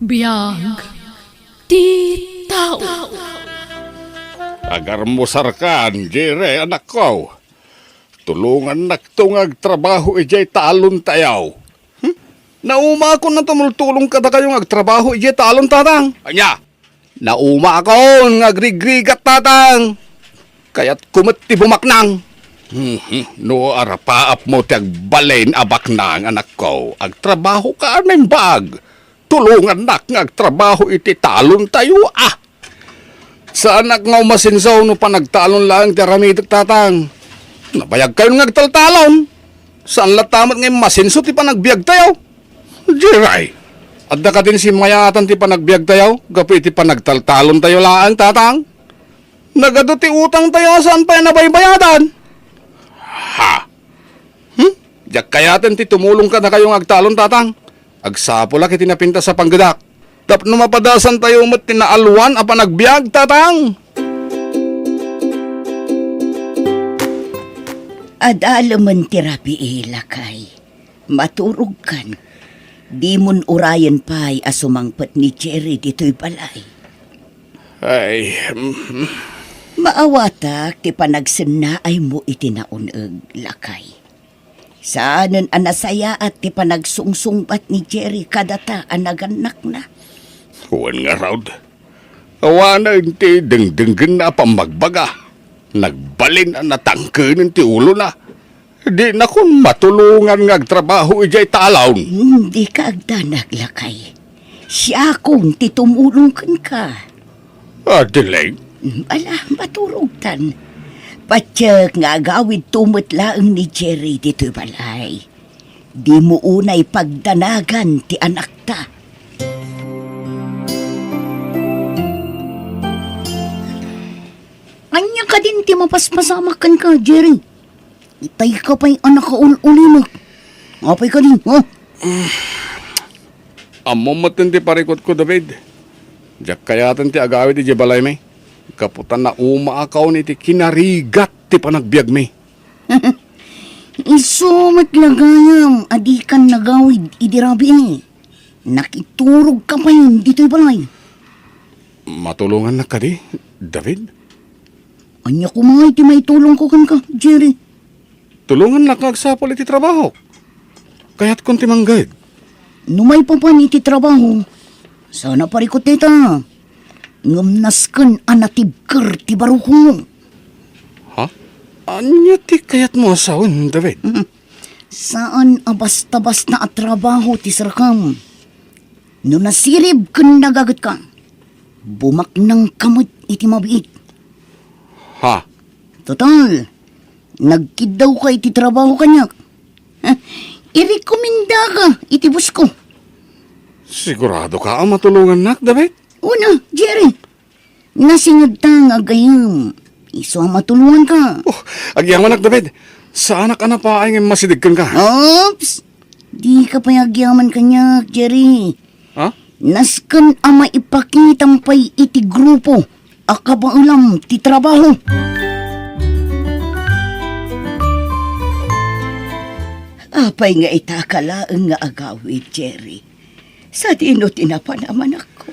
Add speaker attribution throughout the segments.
Speaker 1: Biyag ti tao.
Speaker 2: Agar mo sarkan, Jere, anak ko. Tulungan nagtungag trabaho ijay talon tayaw. Nauma ako na tumultulong kada kayong agtrabaho ijay talon tatang. Anya, nauma ako ngagrigrigat tatang. Kaya't kumati bumaknang. No arapaap mo ti agbalain abaknang anak ko. Agtrabaho ka aming bag. Tulungan nak ngagtrabaho iti talon tayo ah. Sa anak nga umasinsaw no pa nagtalon lang ti ramitek tatang. Nabayag kayo ngagtaltalon. Saan latamat ngayon masinso ti pa nagbiag tayo? Jiray. Adda ka din si mayatan ti pa nagbiag tayo. Gapi ti pa nagtaltalon tayo laan tatang. Nagado ti utang tayo saan pa yan nabaybayadan? Ha? Diyak kayatin ti tumulong ka na kayong agtalon tatang. Agsapula kiti napinta sa panggadak. Tapno mapadasan tayo mat tinaalwan apa nagbiag tatang.
Speaker 3: Adalaman tirapi ilakay. Maturog kan. Di mon urayan pa'y asumangpat ni Jerry dito'y balay.
Speaker 2: Ay,
Speaker 3: Maawatak ti panagsinnaay mo itinauneg lakay. Saanan anasaya at ti panagsungsungbat ni Jerry kadata anaganak na.
Speaker 2: huwan nga raud. Awana ti dengdenggen na pamagbaga. Nagbalin ang natangkenin ti ulo na. Di na kun matulungan ngagtrabaho ijay talaw.
Speaker 3: Hindi ka agdanag lakay. Siya kung titumulong ka.
Speaker 2: Adileg,
Speaker 3: Ala, maturugtan. Patyak nga agawid tumot laang ni Jerry dito'y balay. Di mo unay pagdanagan ti anak ta. Anya ka din ti mapaspasamakan ka, Jerry. Itay ka pa'y anak ka uli mo. Ngapay ka din, ha?
Speaker 2: amo matindi parikot ko, David. Diyak kayatan ti agawid ijay balay may. Kaputan na umaakaw ni ti kinarigat ti panagbiag may.
Speaker 3: Isumat lagayam, adikan nagawid idirabi eh. Nakiturog ka pa yun dito'y balay.
Speaker 2: Matulungan na ka di, David?
Speaker 3: Anya ko mga iti may tulong ko kan ka, Jerry.
Speaker 2: Tulungan na kagsapol iti trabaho. Kaya't kunti manggad.
Speaker 3: Numay pa pa iti trabaho. Sana parikot nita. Ngamnaskan anatibker ti barukong.
Speaker 2: Ha? Anya ti kayat mo asawin, David?
Speaker 3: Saan abas-tabas na at trabaho ti sarakam? No nasirib kan nagagat ka. Bumak ng kamot iti mabiit.
Speaker 2: Ha?
Speaker 3: Total, nagkid daw ka iti trabaho kanyak. Irekomenda ka iti bus ko.
Speaker 2: Sigurado ka ang matulungan nak, David?
Speaker 3: Una, Jerry. Nasingad ta nga gayam. Iso ang matulungan ka.
Speaker 2: Oh, agyaman nak, David. Sa anak-anak pa ay masidigkan ka.
Speaker 3: Oops! Di ka pa agyaman kanyak, Jerry.
Speaker 2: Ha?
Speaker 3: Naskan ang maipakitang pa'y iti grupo. Akabaulam ti trabaho. Apay nga itakalaang nga agawid, Jerry. Sa dino tinapanaman ako.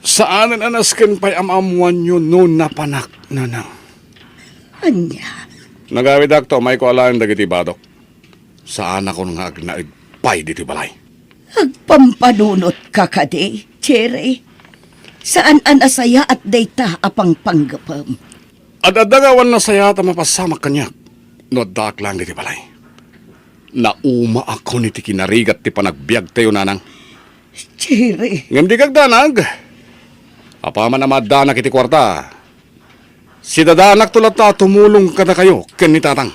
Speaker 2: Saan anasken pa'y amamuan nyo noon napanak na nang?
Speaker 3: Anya,
Speaker 2: Nagawid akto, may ko alam dagiti badok. Saan ako nga agnaigpay diti balay?
Speaker 3: agpampanunot ka kadi, Jerry. Saan anasaya at dayta apang panggapam?
Speaker 2: Adadagawan na saya ta mapasamak kanya. No dak lang diti balay. Nauma ako ni ti kinarigat ti panagbiag tayo nanang.
Speaker 3: Jerry,
Speaker 2: Ngam di kagdanag. Apaman na madanak iti kwarta. Si dadanak tulat ta tumulong ka na kayo ken ni tatang.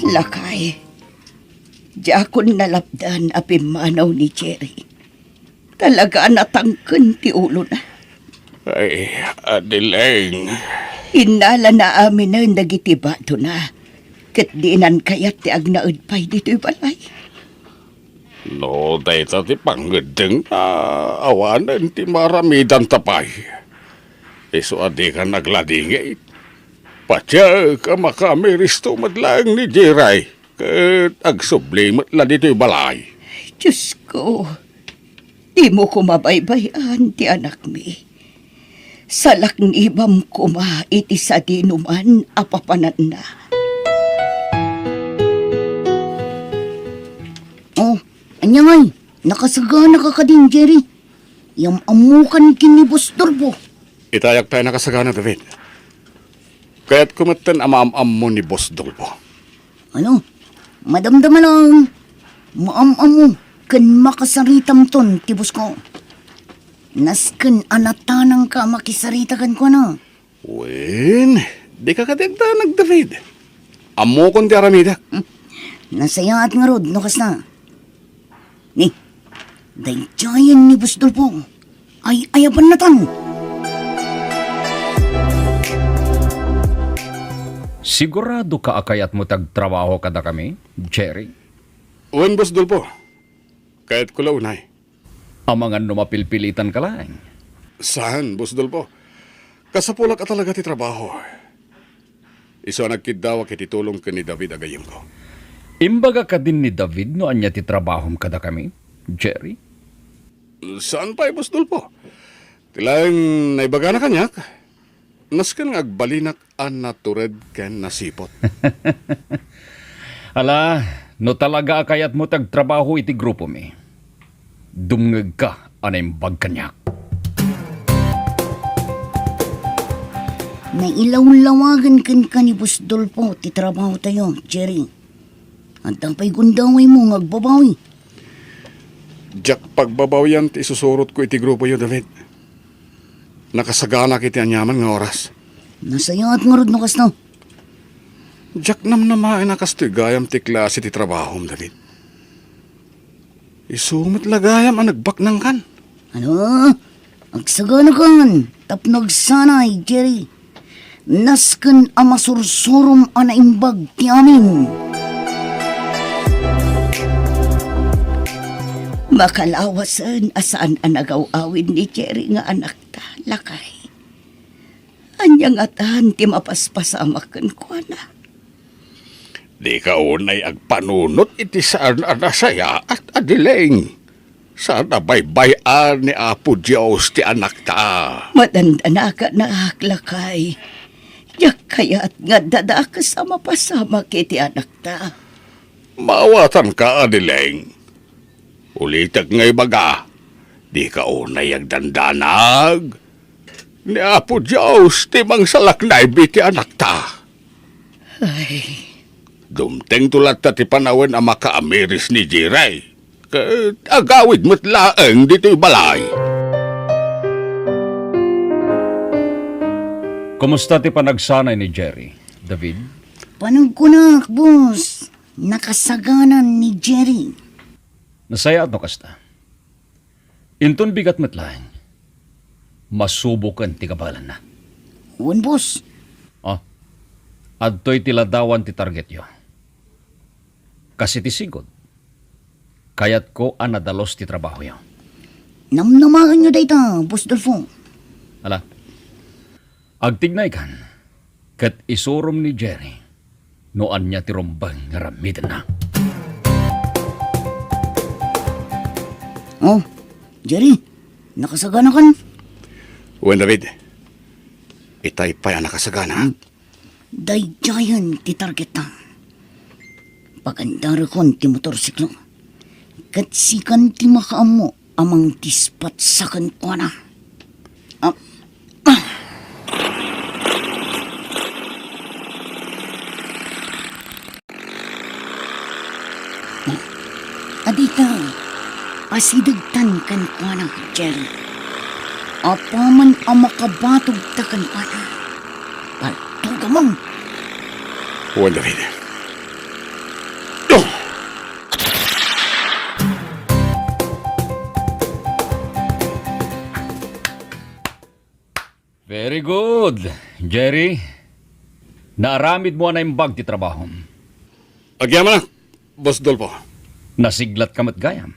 Speaker 3: lakay. Diakon nalapdan apimanaw ni Jerry. Talaga natangken ti ulo na.
Speaker 2: Ay, Adeleng.
Speaker 3: Inala na amin na nagitibato na. Kat diinan kayat ti agnaud pa'y dito'y balay.
Speaker 2: No, dayta ti panggedeng na awanan ti maramidan tapay. Iso adi ka nagladingay. Patya ka makamiristo madlang ni Jiray. Kat agsublimat la dito'y balay.
Speaker 3: Diyos ko, di mo ko mabaybayan ti anak mi. Salak ibam ko ma iti sa dinuman apapanan na. Oh, anyangay, nakasagana ka ka din, Jerry. Yung amukan kinibos turbo.
Speaker 2: Itayak tayo nakasagana, David. Kaya't kumatan amaam-am mo ni Boss Dolpo.
Speaker 3: Ano? Madamdaman ang maam-am mo kan makasaritam ton, tibos ko. Nasken anatanang ka makisaritakan ko na.
Speaker 2: Wen, di ka katigdanag, David. Amo kon ti aramidak.
Speaker 3: Nasaya at nga rod, nukas na. Ni, dayjayan ni Boss Dolpo. Ay ayaban na tan.
Speaker 4: Sigurado ka akayat mo tagtrabaho kada kami, Jerry?
Speaker 2: Wen, Boss Dolpo. Kaya't kulaw unay.
Speaker 4: Ang mga numapilpilitan ka lang.
Speaker 2: Saan, Boss Dolpo? Kasapulak ka talaga ti trabaho. Iso nagkidawa kiti tulong ka ni David agayim ko.
Speaker 4: Imbaga ka din ni David no anya ti trabahom kada kami, Jerry?
Speaker 2: Saan pa, Boss Dolpo? Tilang naibaga na kanyak. Naskan nga agbalinak an natured ken nasipot.
Speaker 4: Ala, no talaga akayat mo tagtrabaho iti grupo mi. Dumngeg ka animbag kanyak.
Speaker 3: Nailaw-lawagan kan ka ni Boss Dolpo, ti trabaho tayo, Jerry. At ang pa'y gundaway mo, ngagbabawi.
Speaker 2: Jack pagbabawian ti isusurot ko iti grupo yo, David. Nakasagana kiti anyaman nga oras.
Speaker 3: Nasaya at nga rod nukas na.
Speaker 2: Jack namnamain na kastigayam ti klase ti trabahom, David. Isumot lagayam ang nagbaknang kan.
Speaker 3: Ano? Agsagana kan, tapnog sanay, Jerry. Nasken amasursurum anaimbag ti amin. Makalawasan asaan anagaw-awin ni Jerry nga anak ta, lakay. Anyang atan ti mapaspasamakan ko na.
Speaker 2: Di ka unay agpanunot iti saan anasaya at adileng. Saan baybayan ni Apo Diyos ti anak ta.
Speaker 3: Matanda na ka na lakay. Yak kaya't nga dada ka sa mapasama kiti anak ta.
Speaker 2: Mawatan ka adileng. Ulitag ngay baga. Di ka unay agdandanag. Ni Apo Diyos ti mangsalak na ibiti anak ta.
Speaker 3: Ay,
Speaker 2: Dumteng tulat ta ti panawen ang makaamiris ni Jiray. Agawid mo't laeng dito'y balay.
Speaker 4: Kumusta ti panagsanay ni Jerry, David?
Speaker 3: panog ko na, boss. Nakasaganan ni Jerry.
Speaker 4: Nasaya at no kasta. Inton bigat matlaing. Masubukan ti kabalan na.
Speaker 3: Uwan, boss.
Speaker 4: Adto'y tiladawan ti target yo. Kasi ti sigod. Kayat ko anadalos ti trabaho yo.
Speaker 3: Namnamakan nyo dayta, Boss Dolfo.
Speaker 4: Ala, agtignay kan, kat isurom ni Jerry, noan niya ti rombang nga ramidan na.
Speaker 3: Oh, Jerry, nakasagana kan?
Speaker 2: Uwan, David. Itay pa yan nakasagana.
Speaker 3: Dayjayan ti target na. Pagandara kon ti motorsiklo. Kat sikan ti makaamo amang tispat sa kankwana. Adita, asidagtan kankwana, Jerry. Apaman ang makabatog ta kankwana. Paltuga mong.
Speaker 2: Uwan, David.
Speaker 4: Very good, Jerry. Naaramid mo na yung bag ti trabaho.
Speaker 2: Agyaman na, Boss Dolpo.
Speaker 4: Nasiglat ka mat gayam.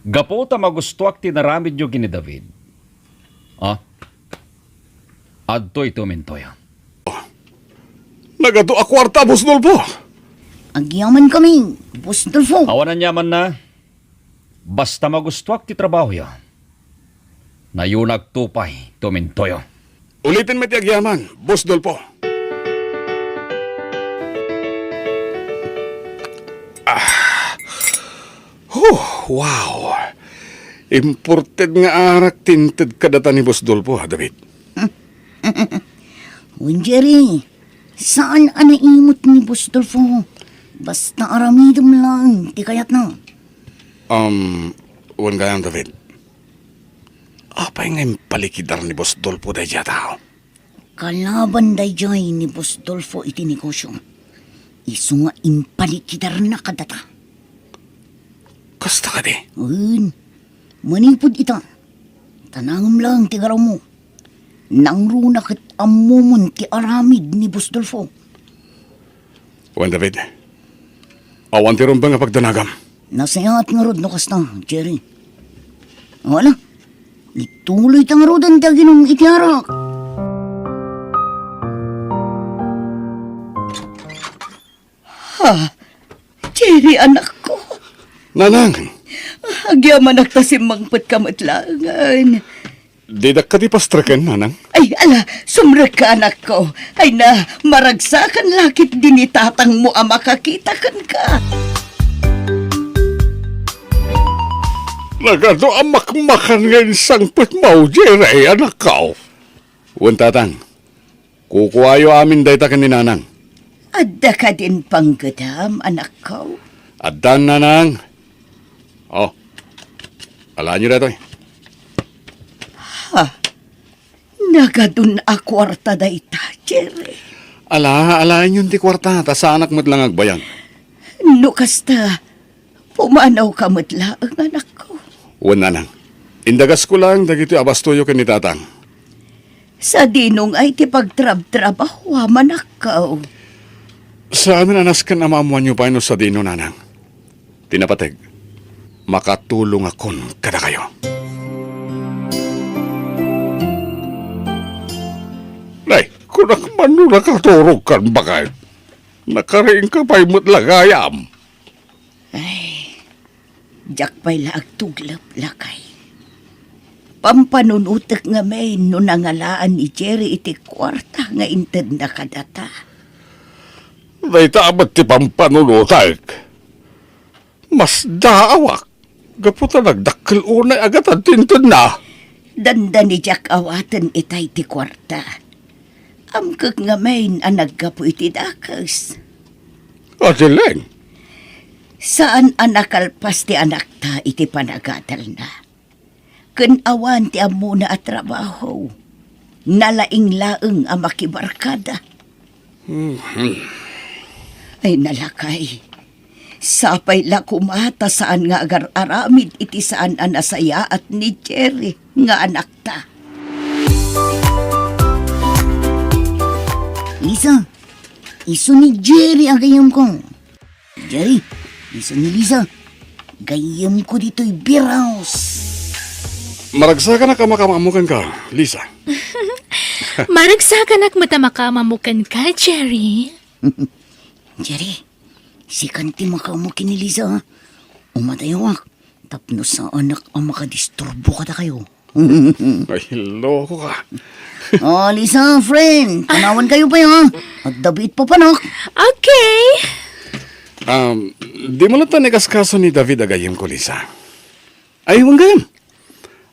Speaker 4: Gapo ta magustuak ti naramid nyo gini David. Adto ito mintoya.
Speaker 2: Nagato a kwarta, Boss Dolpo.
Speaker 3: Agyaman kami, Boss Dolfo.
Speaker 4: Awanan yaman na. Basta magustuak ti trabaho ya. Na yun nagtupay, tumintoyo.
Speaker 2: Ulitin mo ti agyaman, Boss Dolpo. Wow. Imported nga arak tinted kadata ni Boss Dolpo, ha, David?
Speaker 3: Jerry, saan anaimot ni Boss Dolfo? Basta aramidom lang, di kayat na.
Speaker 2: Uwan gayang, David. Apay nga yung palikidar ni Boss Dolpo dahi dya tao?
Speaker 3: Kalaban day jay ni Boss Dolfo iti negosyo. Isu nga impalikidar na kadata.
Speaker 2: Kasta ka di?
Speaker 3: Manipod ita. Tanangam lang ti garaw mo. Nangruna kat amumon ti aramid ni Boss Dolfo.
Speaker 2: Uwan, David. Awan ti rumba nga pagdanagam.
Speaker 3: Nasayat nga rod no kasta, Jerry. Wala. Ituloy tang rodan ti aginong itiarak. Jerry, anak ko.
Speaker 2: Nanang,
Speaker 3: Agyaman nagtasimang patkamatlangan.
Speaker 2: di da ka di pastraken, nanang?
Speaker 3: Ay, ala, sumrek ka, anak ko. Ay na, maragsakan lakit din itatang mo ang makakitakan ka.
Speaker 2: Nagado ang makmakan ngayon sangpit mo, Jerry, anak ka. Uwan, tatang. Kukuhayo amin dahi ta ni nanang.
Speaker 3: Adda ka din panggadam, anak ko.
Speaker 2: Adan, nanang. Oh, alaan nyo na ito eh.
Speaker 3: Nagadun a kwarta da ita, Jerry.
Speaker 2: Alaan yun ti kwarta, ta sa anak mo't lang agbayan.
Speaker 3: No kasta, pumanaw ka matla ang anak ko.
Speaker 2: Uwan, nanang. Indagas ko lang, dagito abastuyo ka ni tatang.
Speaker 3: Sa dinong ay ti pagtrab-trabaho, manak ka.
Speaker 2: Sa amin anas ka na maamuan nyo pa ino sa dino, nanang. Tinapateg, makatulong akon kada kayo. Nay, kung nakman nyo nakaturog kan bakit? Nakariing ka pa'y mo't lagayam.
Speaker 3: Jak pa'y laag tuglap lakay. Pampanunutek nga may no nangalaan ni Jerry iti kwarta nga inted na kadata.
Speaker 2: Nay, taamat ti pampanunutek. Mas daawak. Gaputa nagdakkel unay agad at tintod na.
Speaker 3: Danda ni Jack awatan itay ti kwarta. Amkag nga main ang naggapo iti dakas.
Speaker 2: Atileng,
Speaker 3: Saan ang nakalpas ti anak ta iti panagadal na? Kanawan ti amo na at trabaho. Nalaing-laeng ang makibarkada. Ay nalakay. Sapay la kumata saan nga agar-aramid iti saan ang nasaya at ni Jerry nga anak ta. Lisa, iso ni Jerry ang gayam ko. Jerry, iso ni Lisa, gayam ko dito'y biraos.
Speaker 2: maragsakan na kamakamukan ka, Lisa.
Speaker 1: Maragsakan ak matamakamamukan ka, Jerry.
Speaker 3: Jerry, si kanti makamukin ni Lisa, ha? Umatayawak, tapno sa anak ang makadisturbo ka na kayo.
Speaker 2: Ay, loko ka.
Speaker 3: Oh, Lisa, friend, tanawan kayo pa ha? At David pa panak.
Speaker 1: Okay.
Speaker 2: Di mo lang tanikaskaso ni David agayim ko, Lisa. Ay, huwag gayam.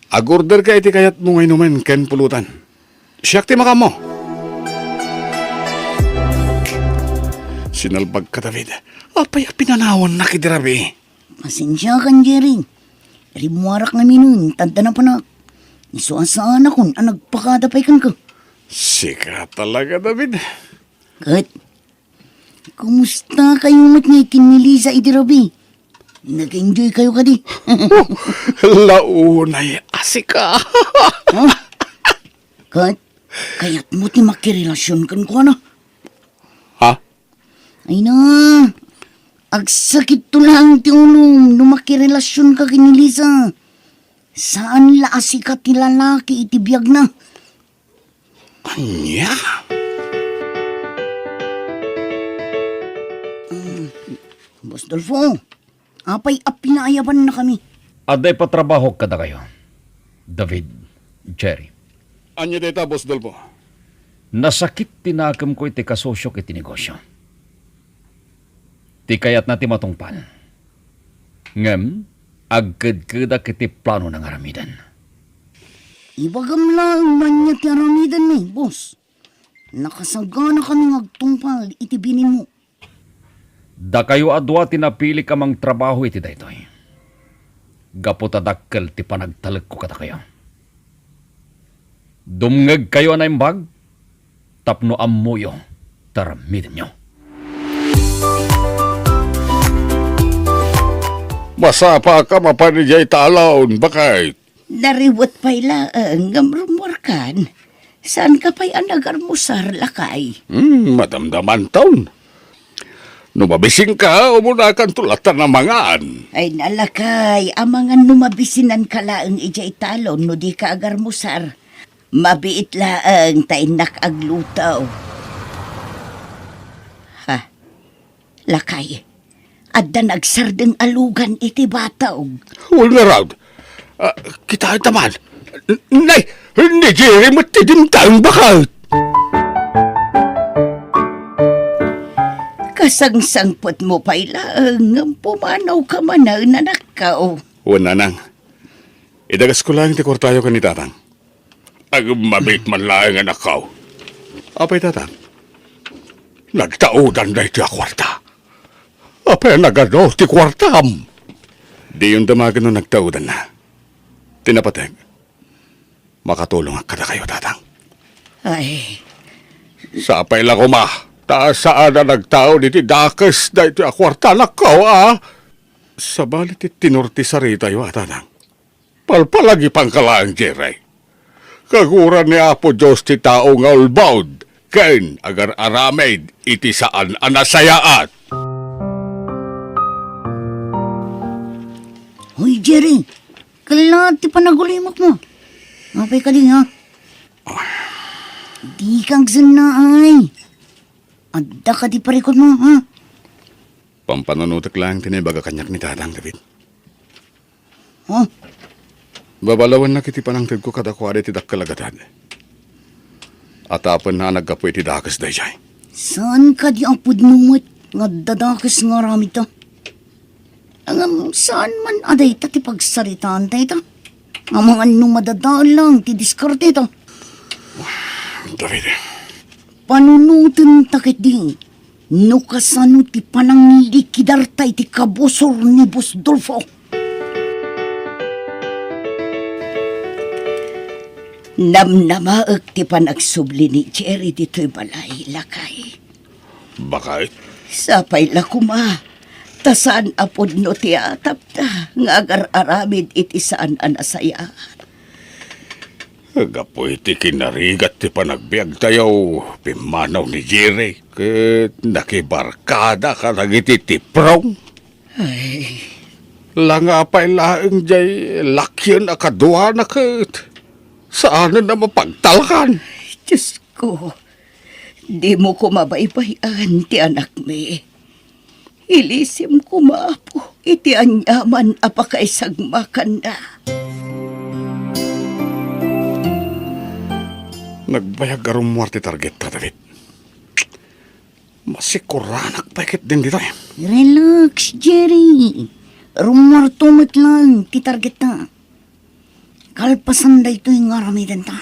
Speaker 2: Agorder ka iti kayat mo ngayon naman, ken pulutan. Siyak ti maka mo. Sinalbag ka, David. Apay, pinanawan na kidirabi.
Speaker 3: Pasensya kan, Jerry. Rimuarak nga minun, tanda na panak. Isuasaan akon, ang nagpakadapay kan ka.
Speaker 2: Sika talaga, David.
Speaker 3: Kat, kumusta kayo mat nga kinili sa idirabi? Nag-enjoy kayo ka di.
Speaker 2: Launay, asika.
Speaker 3: Kat, kaya't mo ti makirelasyon kan ko na.
Speaker 2: Ha?
Speaker 3: Ay na, agsakit to lang ti ulong no makirelasyon ka kini Lisa. Saan la asika ti lalaki iti biyag na?
Speaker 2: Anya?
Speaker 3: Boss Dolfo, apay apinayaban na kami.
Speaker 4: Aday patrabaho kada kayo. David, Jerry.
Speaker 2: Anya data, Boss Dolpo.
Speaker 4: Nasakit tinakam ko iti kasosyo iti negosyo. Ti kayat na ti matungpal. Ngem, agkad-kada kiti plano ng aramidan.
Speaker 3: Ibagam lang man niya ti aramidan ni, boss. Nakasagana kami agtungpal iti binin mo.
Speaker 4: Da kayo adwa tinapili ka mang trabaho iti daytoy. Gaputadakkel ti panagtalag ko kata kayo. Dumngeg kayo na imbag, tapno amuyo, taramidin nyo.
Speaker 2: Masapa ka mapanijay talaon, bakit?
Speaker 3: Nariwat pa'y laang gamrumwarkan. Saan ka pa'y anagarmusar lakay?
Speaker 2: Madamdaman taon. Numabising ka, umunakan tulatan ng mangaan.
Speaker 3: Ay nalakay, amangan numabisinan ka laang ijay talon no di ka agarmusar. Mabiit laang tainak aglutaw. Ha? Lakay, adda nagsardeng alugan iti bataw.
Speaker 2: Huwag na raw. Kita ay taman. Nay, hindi Jerry matidim tayong bakit?
Speaker 3: Kasangsangpot mo pa'y laang pumanaw ka man na nanakaw.
Speaker 2: Wala nang. Idagas ko lang ti kwartayo ka ni tatang. Mabit man lang anak ko. Apay tatang. Nagtaudan na iti kwarta. Apay nagano ti kwartam. Di yung damagan no nagtaudan na. Tinapateg. Makatulong ang kada kayo tatang.
Speaker 3: Ay,
Speaker 2: Sa apay lang kuma. Taas saan na nagtao niti dakas na iti kwarta na ko Sa balit iti tinurti sa rita yung tatang. Palpalagi pang kalaang Jerry. Kaguran ni Apo Diyos ti tao nga ulbaud, kain agar aramid iti saan anasayaat.
Speaker 3: Hoy Jerry, kailangan ti panagulimok mo. Mapay ka din ha. Di kang sanaay. Adda ka di parikod mo ha.
Speaker 2: Pampananutak lang tinibaga kanyak ni Tatang David.
Speaker 3: Oh,
Speaker 2: Babalawan na kiti panangtid ko kada kwari ti dakkalagatan. At apan na nagkapo iti dakas dayjay.
Speaker 3: saan ka di ang pudnumot nga dadakas nga rami to? Saan man aday ta ti pagsaritaan tayo ta? Ang mga numadadaan lang ti diskarte to.
Speaker 2: David,
Speaker 3: Panunutin takit di. No kasano ti pananglikidartay ti kabusor ni Boss Dolfo. Namnamaag ti panagsubli ni Jerry dito'y balay lakay.
Speaker 2: bakit?
Speaker 3: Sapay la kuma. Tasan apod no ti atap ta. Nga agar-aramid iti saan anasaya.
Speaker 2: Gapo iti kinarigat ti panagbiag tayo. Pimanaw ni Jerry. Ket nakibarkada ka nagiti tiprong.
Speaker 3: Ay,
Speaker 2: Langapay laeng jay lakyan akadwa na ket. Saan na mapagtalakan?
Speaker 3: Diyos ko. Di mo ko mabaybayan ti anak me. Ilisim ko maapo. Iti anyaman apakaisagmakan na.
Speaker 2: Nagbayag arong muarte target ta, David. Masikuranak paikit din dito eh.
Speaker 3: Relax, Jerry. Rumartumot lang ti target na. Kalpasan da ito yung aramidan ta.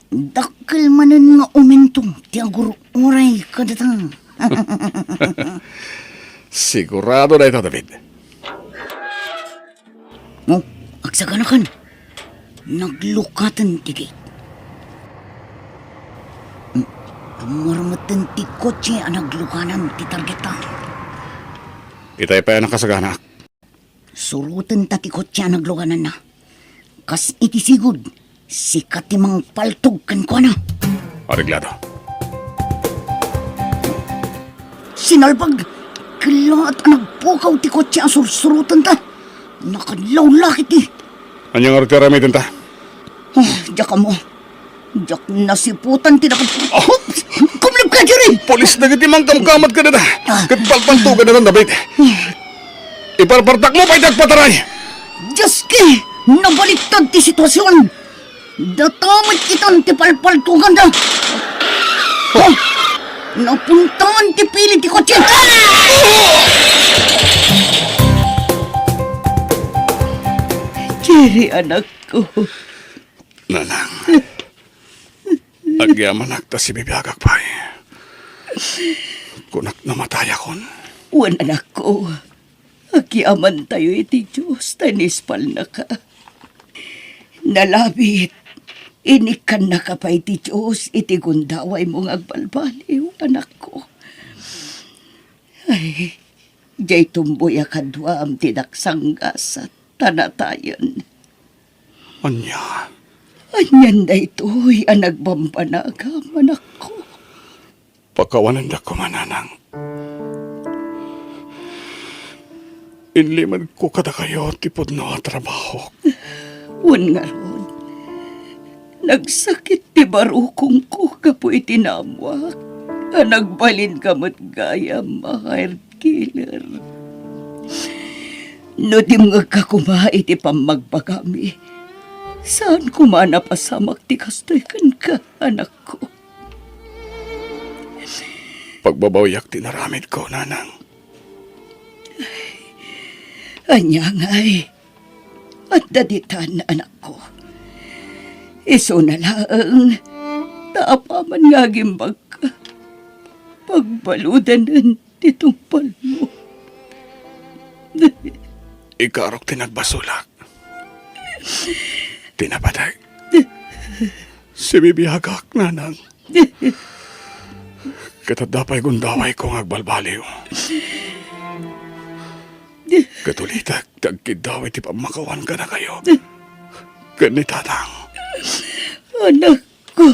Speaker 3: Dakkel manan nga umentong ti aguro oray kadata.
Speaker 2: Sigurado na ito, David.
Speaker 3: Oh, agsaganakan. Naglukatan ti gate. Marmatan ti kotse ang naglukanan ti target ta.
Speaker 2: Itay pa yan ang kasagana.
Speaker 3: Surutan ta ti kotse ang naglukanan na. Kas iti sigud, sikat ti mang paltog kan ko na.
Speaker 2: Ariglado.
Speaker 3: Sinalpag, kilaat ang nagpukaw ti kotse ang sursurutan ta. Nakadlaw lakit ti.
Speaker 2: Anyang arkaramitin ta?
Speaker 3: Oh, diyak mo. Diyak nasiputan ti nakad... Oh, kumlip! ka, Jerry!
Speaker 2: Polis na gitimang kamkamat ka na na. Katpalpanto ka na ng David. Iparpartak mo pa itagpataray.
Speaker 3: Diyos ki! Nabaliktad ti sitwasyon! Datamit kitang ti palpaltugan na! Oh! Napuntahan ti pili ti kotse! Jerry, anak ko.
Speaker 2: Nanang. Agyaman nakta si bibiyagak pa. Kunak namatay akon.
Speaker 3: Wan, anak ko. Agyaman tayo iti Diyos, tanispal na ka. Nalabit, inikan na ka pa iti Diyos, iti gundaway mong agbalbaliw, anak ko. Ay, jay tumboy akadwam tinaksanggas at tanatayan.
Speaker 2: Anya.
Speaker 3: Anyan na ito'y ang nagbambanagam, anak ko.
Speaker 2: Pakawanan da ko mananang. Inliman ko kada kayo tipod no trabaho.
Speaker 3: Wan nga ron. Nagsakit ti barukong ko kapo itinamwak. Nagbalin kamot gaya mahir killer. No di mga kakuma iti pamagbagami. Saan kumana pasamak ti kastoy ka, anak ko?
Speaker 2: Pagbabawiyak tinaramid ko, nanang.
Speaker 3: Anya nga'y. At daditan, anak ko. Iso na lang. Taapaman nga gimbag ka. Pagbaludanan titumpal mo.
Speaker 2: Ikarok tinagbasulak. Tinapatay. Si bibiyagak, nanang. Katadapay gundaway kong agbalbaliw. Katulitak, tagkidaway ti pamakawan ka na kayo. Kanitatang.
Speaker 3: Anak ko.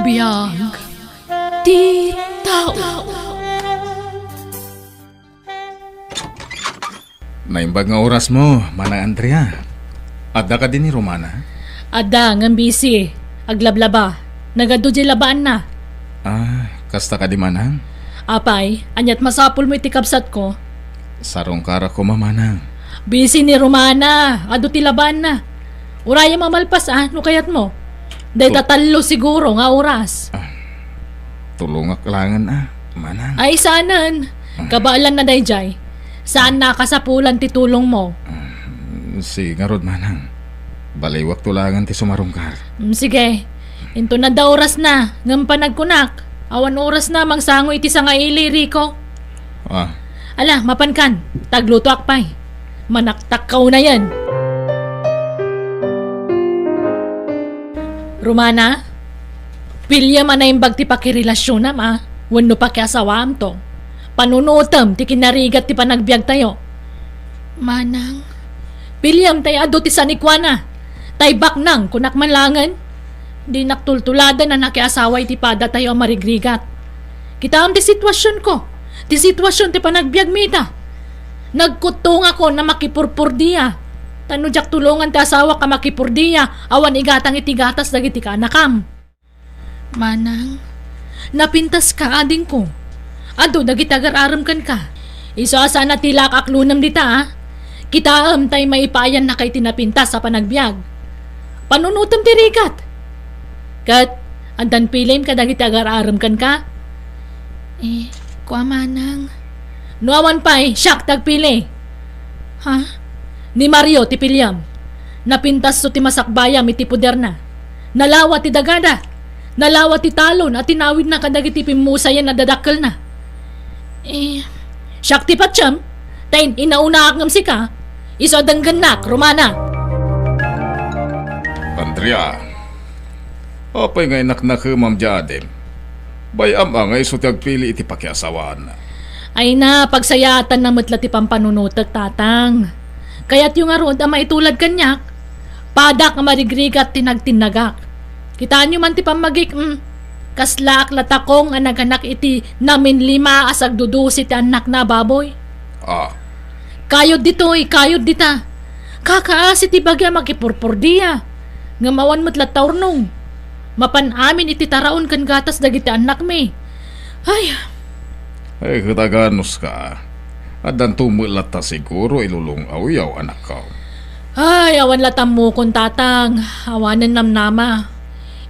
Speaker 1: Biyag. Di tao.
Speaker 5: Naimbag nga oras mo, Manang Andrea. Adda ka din ni Romana?
Speaker 1: Ada, ng busy. Aglablaba. Nagado di labaan na.
Speaker 5: Ah, kasta ka di Manang?
Speaker 1: Apay, anyat masapul mo iti kapsat ko.
Speaker 5: Sarong kara ko Manang.
Speaker 1: Busy ni Romana. Ado ti labaan na. Uraya mamalpas no kayat mo. Day tatalo siguro nga oras.
Speaker 5: Tulungak langan Manang.
Speaker 1: Ay sanan. Kabaalan na dayjay. Saan nakasapulan ti tulong mo?
Speaker 5: Si Ngarod Manang. Baliwak tulangan ti sumarungkar.
Speaker 1: Sige. Into na da oras na. Ngam panagkunak. Awan oras na mangsango iti sa nga ili, Rico.
Speaker 5: Ah,
Speaker 1: Ala, mapankan. Tagluto akpay. Manaktak na yan. Romana, pilya man na yung bagti pakirelasyon na ma. Wano pa kaya asawam to. Panunutam ti kinarigat ti panagbiag tayo. Manang, pilyam tayo ado ti sanikwana. Tay baknang kunak manlangan. Di naktultulada na nakiasaway ti pada tayo ang marigrigat. Kita am ti sitwasyon ko. Ti sitwasyon ti panagbiag mita. Nagkutong ako na makipurpurdiya. Tanudyak tulungan ti asawa ka makipurdiya. Awan igatang itigatas dagiti ka anakam. Manang, napintas ka ading ko. Ado dagiti agar-aram kan ka. Iso sana tilak aklunam dita Kita tay maipayan na kay tinapintas sa panagbiag. Panunutam ti rigat. Kat, andan pilim ka dagiti agar-aram kan ka? Kuwa manang. Nuawan pa'y, siyak tagpili. Ha? Ni Mario ti pilyam. Napintas so ti masakbayam iti puder na. Nalawa ti dagada. Nalawa ti talon at tinawid na kadagiti pimusayan na dadakkel na. Siyak ti patsyam. Tayin inauna akngam si ka. Iso dangganak, Romana.
Speaker 5: Andrea. Apay ngay naknak Ma'am Jadem. Bayam angay so tagpili iti pakiasawaan na.
Speaker 1: Ay na, pagsayatan na matla ti pampanunutag tatang. Kaya't yung arod ang maitulad kanyak, padak nga marigrigat tinagtinagak. Kitaan nyo man ti pamagik, Kasla akong ang naganak iti namin 5 asag dudusit anak na baboy.
Speaker 5: Ah,
Speaker 1: Kayod kayod dita. Kakaasit ibagya makipurpurdiya. Ngamawan mo't lataurnong. Mapan amin iti taraon kan gatas dagiti anak me. Ay,
Speaker 5: ay kataganos ka. Adan tumulat ta siguro ilulong awiyaw anak ko.
Speaker 1: ay, awan latam mo kung tatang. Awanan namnama.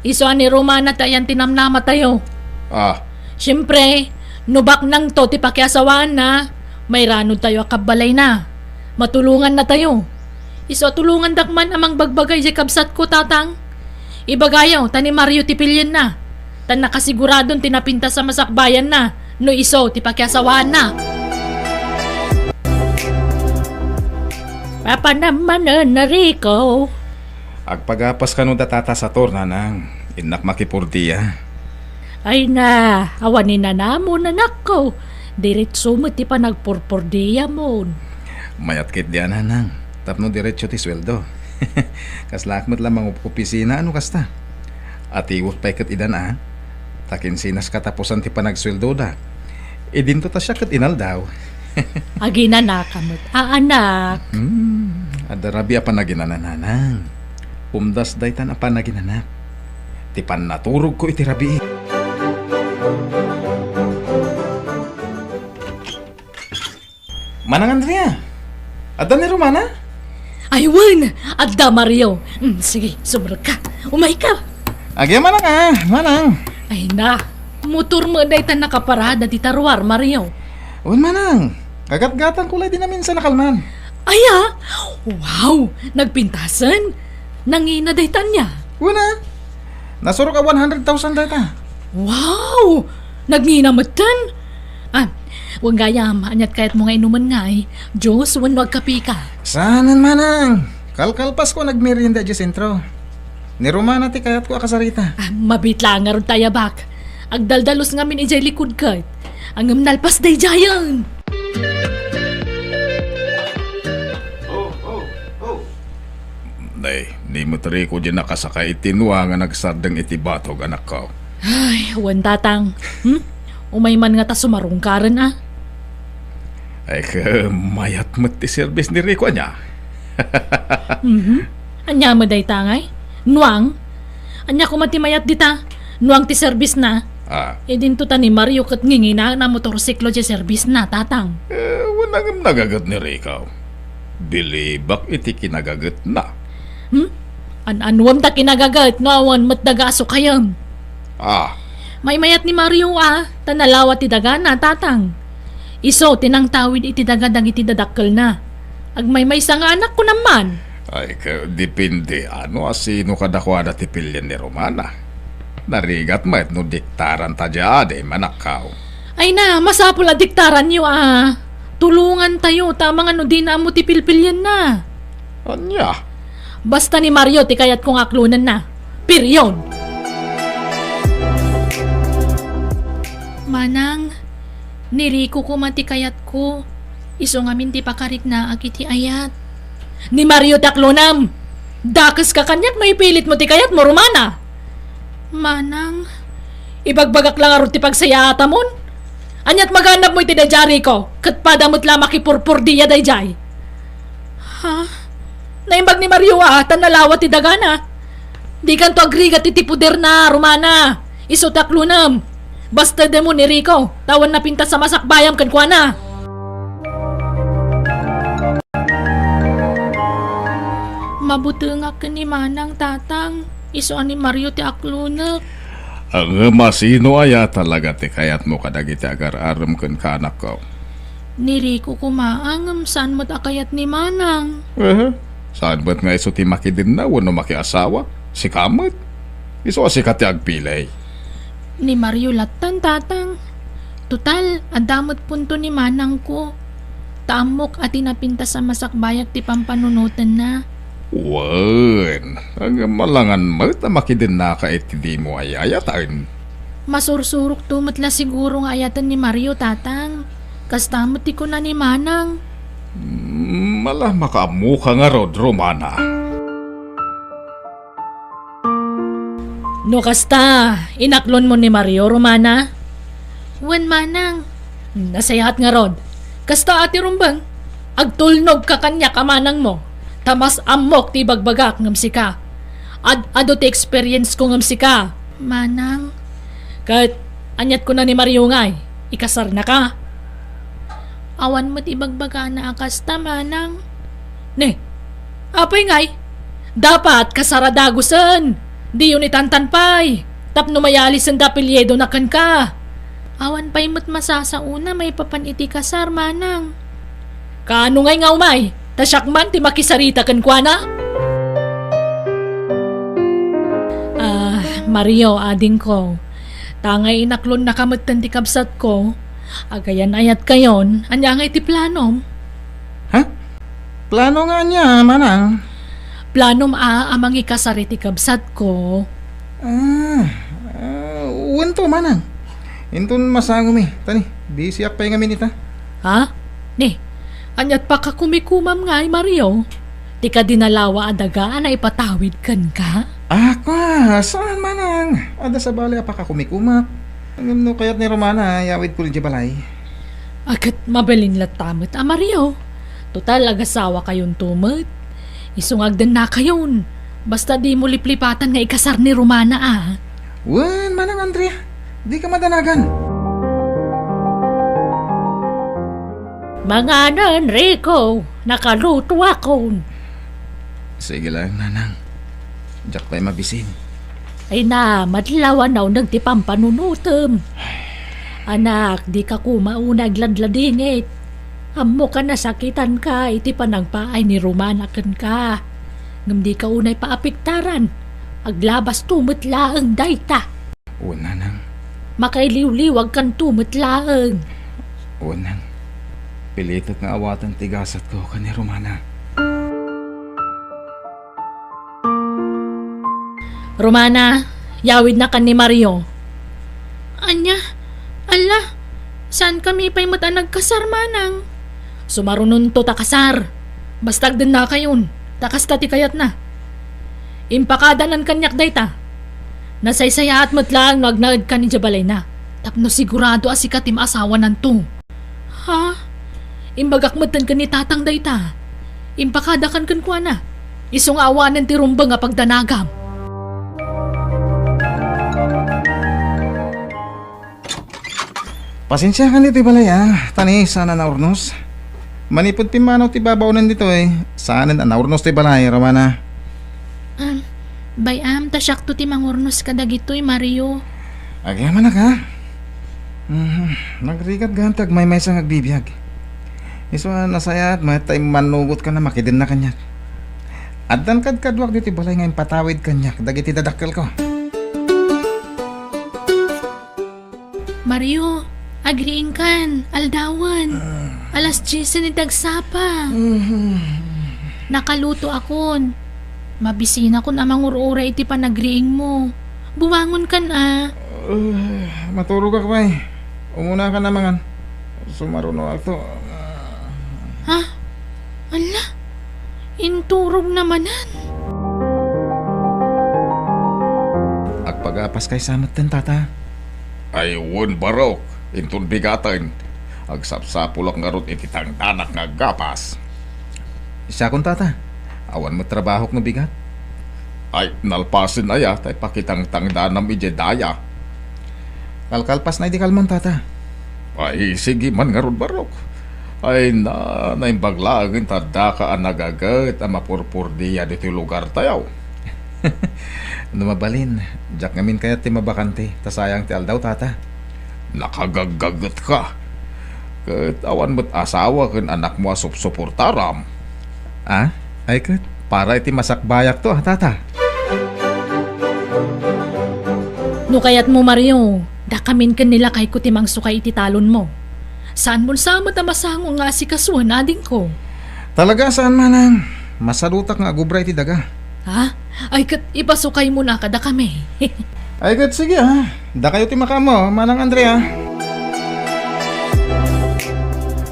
Speaker 1: Iso ani Romana tayan tinamnama tayo.
Speaker 5: Ah,
Speaker 1: Siyempre, nubak nang to ti pakiasawaan na. May ranod tayo akabalay na. Matulungan na tayo. Iso tulungan dakman amang bagbagay si kabsat ko tatang. Ibagayaw, tani Mario ti pilyen na. Tan nakasiguradon tinapinta sa masakbayan na. No iso ti pakiasawaan na. Papa naman na Rico.
Speaker 5: agpagapas ka no datata sa torna nang inak makipurdiya.
Speaker 1: Ay na, awanin na namon anak ko. Diretso mo ti pa nagpurpurdiya mo.
Speaker 5: Mayat kit diyan nang. Tapno diretso ti sweldo. Kaslakmat lamang opisina ano kasta. At iwot pa ikat idan Takin sinas katapusan ti panagsweldo da. Idinto ta siya kat inal daw.
Speaker 1: Agi na nakamot. Anak.
Speaker 5: Adarabi apa naginananang. Umdas daytan apa naginanak. Ti pan naturog ko iti rabi. Manang Andrea. Adda ni Romana?
Speaker 1: Aywan! Adda Mario. Sige, sumunod ka. Umay ka.
Speaker 5: Agya manang manang.
Speaker 1: Ay na, motor mo day tan nakaparada di tarwar, Mario.
Speaker 5: Un manang. Gagat-gatan kulay din namin sa nakalman.
Speaker 1: Aya! Wow! Nagpintasan? Nangina day tan niya.
Speaker 5: Una. Nasurok ka 100,000 data.
Speaker 1: Wow! Nagninamatan? Huwag gayam, anyat kahit mga inuman nga Diyos, wag kapi ka.
Speaker 5: Sanan manang. Kalkalpas ko nagmerienda di sentro. Ni Romana ti kayat ko akasarita.
Speaker 1: Mabitla nga ron tayo bak. Agdaldalos nga min ijay likod ka. Ang nalpas day jayan.
Speaker 5: Day, di mo tari ko dyan nakasakay itinwa nga nagsardang iti batog anak ko.
Speaker 1: Ay, wan tatang. Umay man nga ta sumarungkaran
Speaker 5: Ay ka, mayat mo ti service ni Rico niya.
Speaker 1: Anya mo day tangay? Nuang? Anya ko matimayat dita. Nuang ti service na. E din to ta ni Mario kat ngingi na motorsiklo ti service na tatang.
Speaker 5: Wanang nagagat ni Rico. Bilibak iti kinagagat na.
Speaker 1: An-anwam ta kinagagat no awan matdagaso kayam. May mayat ni Mario tanalawa ti daga na tatang. Iso tinang tawid iti dagadang iti dadakkel na. Agmay sa nga anak ko naman.
Speaker 5: Ay ka, depende ano asino kadakwada ti pilyan ni Romana. Narigat mayat no diktaran ta jade manakaw.
Speaker 1: Ay na, masapul a diktaran niyo Tulungan tayo, tamang ano di na mo ti pilpilyan na.
Speaker 5: Anya?
Speaker 1: Basta ni Mario ti kayat kong aklunan na. Period. Manang, niriko ko man ti kayat ko. Iso ngamin ti pakarik na agiti ayat. Ni Mario taklunam. Dakas ka kanyak maipilit mo ti kayat mo, Romana. Manang, ibagbagak lang arot ti pagsayata mon. Anyat maganap mo iti dayjari ko. Kat padamot la makipurpur diya dayjay. Naimbag ni Mario tanalawa ti dagana. Di kan to agrigat iti puder na, Romana. Iso taklunam. Basta demo ni Rico, tawan na pinta sa masakbayam kan kuana. Mabuti nga ka ni Manang tatang. Iso ni Mario ti aklunak.
Speaker 5: Ang masino aya talaga ti kayat mo kadagiti agar-aram ken kanak ko.
Speaker 1: Ni Rico kumaangam saan mo't akayat ni Manang.
Speaker 5: Saan ba't nga iso ti makidin na wano makiasawa? Si Kamot? Iso si kati agpilay.
Speaker 1: Ni Mario latan tatang. Total, adamot punto ni Manang ko. Tamok at tinapinta sa masakbayak ti pampanunutan na.
Speaker 5: Wan, ang malangan mo na makidin na ka iti di mo ayayatan.
Speaker 1: Masursurok tumatla siguro nga ayatan ni Mario tatang. Kastamot ti ko na ni Manang.
Speaker 5: Malah makaamuka nga rod, Romana.
Speaker 1: No kasta, inaklon mo ni Mario, Romana? Wan manang. Nasayahat nga ron. Kasta ati rumbang. Agtulnog ka kanya kamanang mo. Tamas amok ti bagbagak ngam sika. Ado ti experience ko ngam sika. Manang. Kat, anyat ko na ni Mario ngay. Ikasar na ka. Awan mo't ibagbaga na akasta, manang. Ne, apay ngay. Dapat kasaradagusan. Di yun itantanpay. Tapno mayalis ang dapilyedo na kan ka. Awan pa'y mo't masasauna may papaniti kasar, manang. Kaano ngay nga umay? Tasyak ti makisarita kan kwa na? Mario, ading ko. Tangay inaklon na kamatan ti kabsat ko. Agayan ayat kayon, anya ngay ti planom.
Speaker 5: Ha? Plano nga niya, manang.
Speaker 1: Planom amang ikasari ti kabsat ko.
Speaker 5: Uwan to, manang. Intun masangumi. Tani, busy ak pa yung aminita.
Speaker 1: Ha? Ni, anyat pa ka kumikumam ngay, Mario. Ti ka dinalawa adagaan na ipatawid kan ka?
Speaker 5: Ako, saan manang? Ada sa bali pa ka kumikumak. Ang no kayat ni Romana, yawid ko rin di balay.
Speaker 1: Akat mabalin latamit, Mario. Total, agasawa kayon tumot. Isungag din na kayon. Basta di mo liplipatan nga ikasar ni Romana,
Speaker 5: Wan, manang Andrea. Di ka madanagan.
Speaker 1: Mga nan, Rico, nakaluto ako.
Speaker 5: Sige lang, nanang. Diyak pa'y mabisin.
Speaker 1: Ay na, madlawan na nagtipang panunutom. Anak, di ka kumaunag ladladingit. Amo ka nasakitan ka, iti panagpaay ni Romana kan ka. Ngam di ka unay paapiktaran. Aglabas tumutlaang dayta.
Speaker 5: O, nanang.
Speaker 1: Makailiw-liwag kan tumutlaang.
Speaker 5: O, nang. Pilitot nga awatan tigasat ko ka ni Romana.
Speaker 1: Romana, yawid na kan ni Mario. Anya, ala, saan kami pa'y mata nagkasar, manang? Sumarunon to takasar. Bastag din na kayon, takas tati kayat na. Impakada ng kanyak dayta. Nasaysaya at matlaang nagnagad ka ni Jabalay na. Tapno sigurado asikatim asawa ng to. Ha? Imbagak matan ka ni tatang dayta. Impakada kan kwa na. Isong awanan ti rumba nga pagdanagam.
Speaker 5: Pasensya ka nito balay Tani, sana na urnos. Manipod pimanaw ti babaunan dito Sana na urnos ti balay, Romana.
Speaker 1: Bayam, tasyak to ti mangurnos ka dagitoy, Mario.
Speaker 5: Agyaman na ka. Nagrigat gantag may sang agbibiyag. Iso nasayat, may tayo manugot ka na makidin na kanyak. Addan kadwag dito balay ngayon patawid kanyak, dagiti dadakkel ko.
Speaker 1: Mario, agriing kan, aldawan. Alas 10 ni tagsapa. Nakaluto akon. Mabisina ko na mangurura iti panagriing mo. Buwangon kan
Speaker 5: Matulog ka pa Umuna ka naman. Sumaruno ako.
Speaker 1: Ha? Ala? Inturog namanan.
Speaker 5: Agpagapas kay samat din, tata.
Speaker 2: Ay, won barok. Intun bigatan. Agsapsapulak nga ron iti tangdanak nga gapas.
Speaker 5: Siya kong tata. Awan mo trabaho no bigat.
Speaker 2: Ay, nalpasin aya, tay pakitang tangdanam ije daya.
Speaker 5: Kalkalpas na di kalmon, tata.
Speaker 2: Ay, sige man nga ron barok. Ay, naimbaglaagin tada ka ang nagagat ang mapurpur diya dito lugar tayaw.
Speaker 5: Numabalin. Diyak ngamin kaya ti mabakante. Tasayang ti aldaw, tata.
Speaker 2: Nakagagagat ka. Kat awan mo't asawa kan anak mo suportaram.
Speaker 5: Ay kat. Para iti masakbayak to, tata.
Speaker 1: No kayat mo, Mario, dakamin kan nila kay kutimang sukay iti talon mo. Saan mo sa matamasango nga si kasuhan ading ko?
Speaker 5: Talaga saan manang? Masalutak nga agubra iti daga.
Speaker 1: Ha? Ay kat ipasukay mo na kada kami.
Speaker 5: Ay kat sige Da kayo ti makamo, manang Andrea.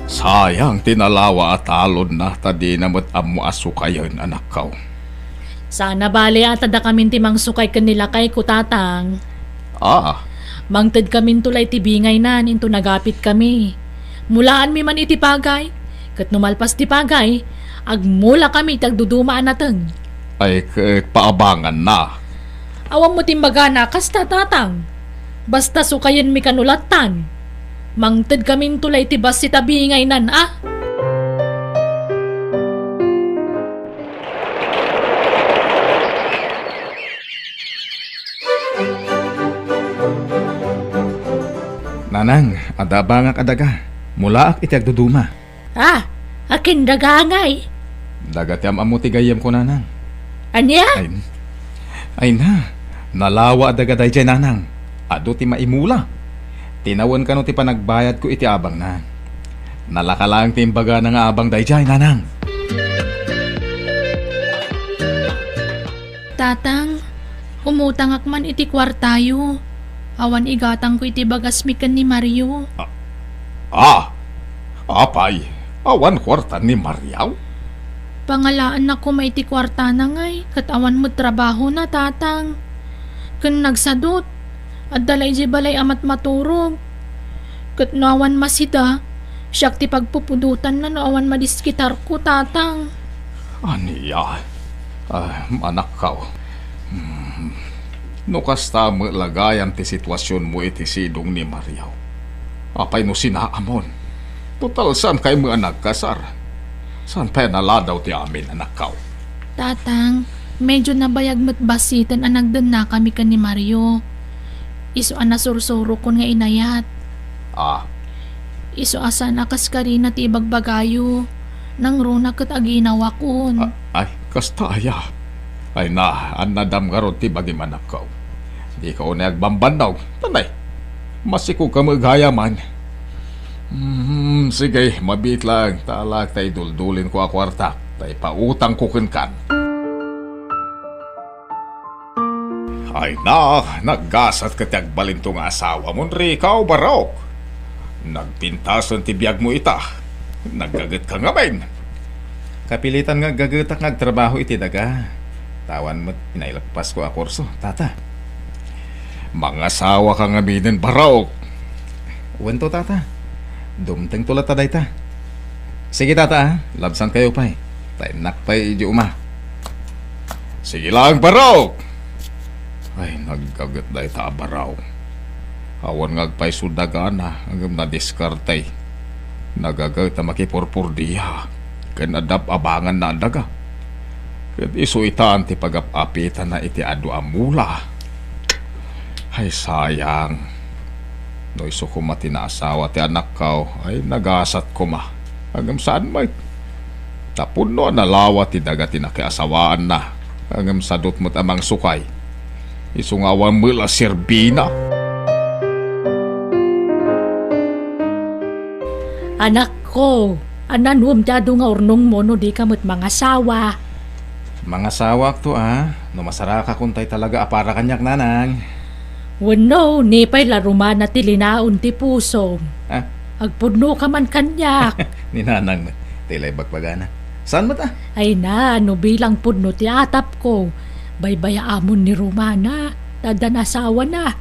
Speaker 2: Sayang tinalawa at alon na tadi namot amo asukayon anak kaw.
Speaker 1: Sana bali ata da kamin ti mangsukay kanila kay kutatang.
Speaker 2: Ah,
Speaker 1: Mangted kamin tulay ti bingay nan into nagapit kami. Mulaan mi man iti pagay. Kat numalpas ti pagay, agmula kami tagdudumaan nateng.
Speaker 2: ay paabangan na.
Speaker 1: Awam mo timbaga na kasta tatang. Basta sukayan mi kanulatan. Mangted kamin tulay ti bas si tabingay nan ah.
Speaker 5: Nanang, adaba nga kadaga. Mula ak iti agduduma.
Speaker 1: Ah, akin dagangay.
Speaker 5: Dagat yam amuti gayam ko nanang.
Speaker 1: Anya?
Speaker 5: Ay na. Nalawa daga day jay nanang. Ado ti maimula. Tinawan ka no ti panagbayad ko iti abang na. Nalakalang ti imbaga na nga abang day jay nanang.
Speaker 1: Tatang, umutang akman iti kwartayo. Awan igatang ko iti bagas mikan ni Mario.
Speaker 2: Ah, apay, awan kwarta ni Mariaw?
Speaker 1: Pangalaan na ko may iti kwarta na ngay, kat awan mo trabaho na tatang. Kan nagsadot, at dalay di balay amat maturog. Kat nawan masida, siyak ti pagpupudutan na awan madiskitar ko tatang.
Speaker 2: Aniya, anak ka. No kasta mo lagayan ti sitwasyon mo iti sidong ni Mariaw. Apay no sinaamon. Total saan kay mga nagkasar? Saan pa naladaw ti amin anak ka?
Speaker 1: Tatang, medyo nabayag mo't basitan ang nagdan na kami kan ni Mario. Iso anasursuro ko nga inayat.
Speaker 2: Ah,
Speaker 1: Iso asa nakas ka rin at ibagbagayo. Nang runa kat aginawa kun.
Speaker 2: ay, kastaya. Ay na, an nadam garot ti bagi manak ka. Di ka una agbambandaw. Tanay, masiko ka maghaya man. Sige, mabit lang. Talak tay duldulin ko a kwarta. Tay pautang ko kan. Ay na, naggasat ka ti agbalintong asawa mo, Rikaw Barok. Nagpintasan ti biyag mo ita. Naggagat ka nga ben.
Speaker 5: Kapilitan nga gagatak nga trabaho iti daga. Tawan mo, inailagpas ko a kurso, tata.
Speaker 2: Mga asawa ka nga minin, Barok.
Speaker 5: Wento tata. Dumteng tulat taday ta. Sige tata ha, labsan kayo pa'y. Tainak pa'y di uma.
Speaker 2: Sige lang, Barok. Ay, nagkagat dahi ta, Baraw. Awan ngagpay sudagan na, hanggang nadiskartay. Nagagat na makipurpurdiya. Kanadap abangan na daga. Kat iso itaan ti pag-apitan na iti adu amula. Ay sayang. No iso ko matinaasawa ti anak kao, ay nagasat ko ma. Hanggang saan may? Tapon no nalawa ti daga tinakiasawaan na. Hanggang sadot mo't amang sukay. Iso nga awan mula serbina.
Speaker 1: Anak ko, ananum dado nga urnong mo no di kamot mga sawa.
Speaker 5: Mga sawak to no masara ka kuntay talaga apara kanyak nanang.
Speaker 1: Wano, nipay laruman na tilinaon ti puso.
Speaker 5: Ah,
Speaker 1: Agpudno ka man kanyak.
Speaker 5: ni nanang tilay bagbagana. Saan mo ta?
Speaker 1: Ay na, no bilang pudno ti atap ko. Baybaya amon ni Romana, dadan asawa na.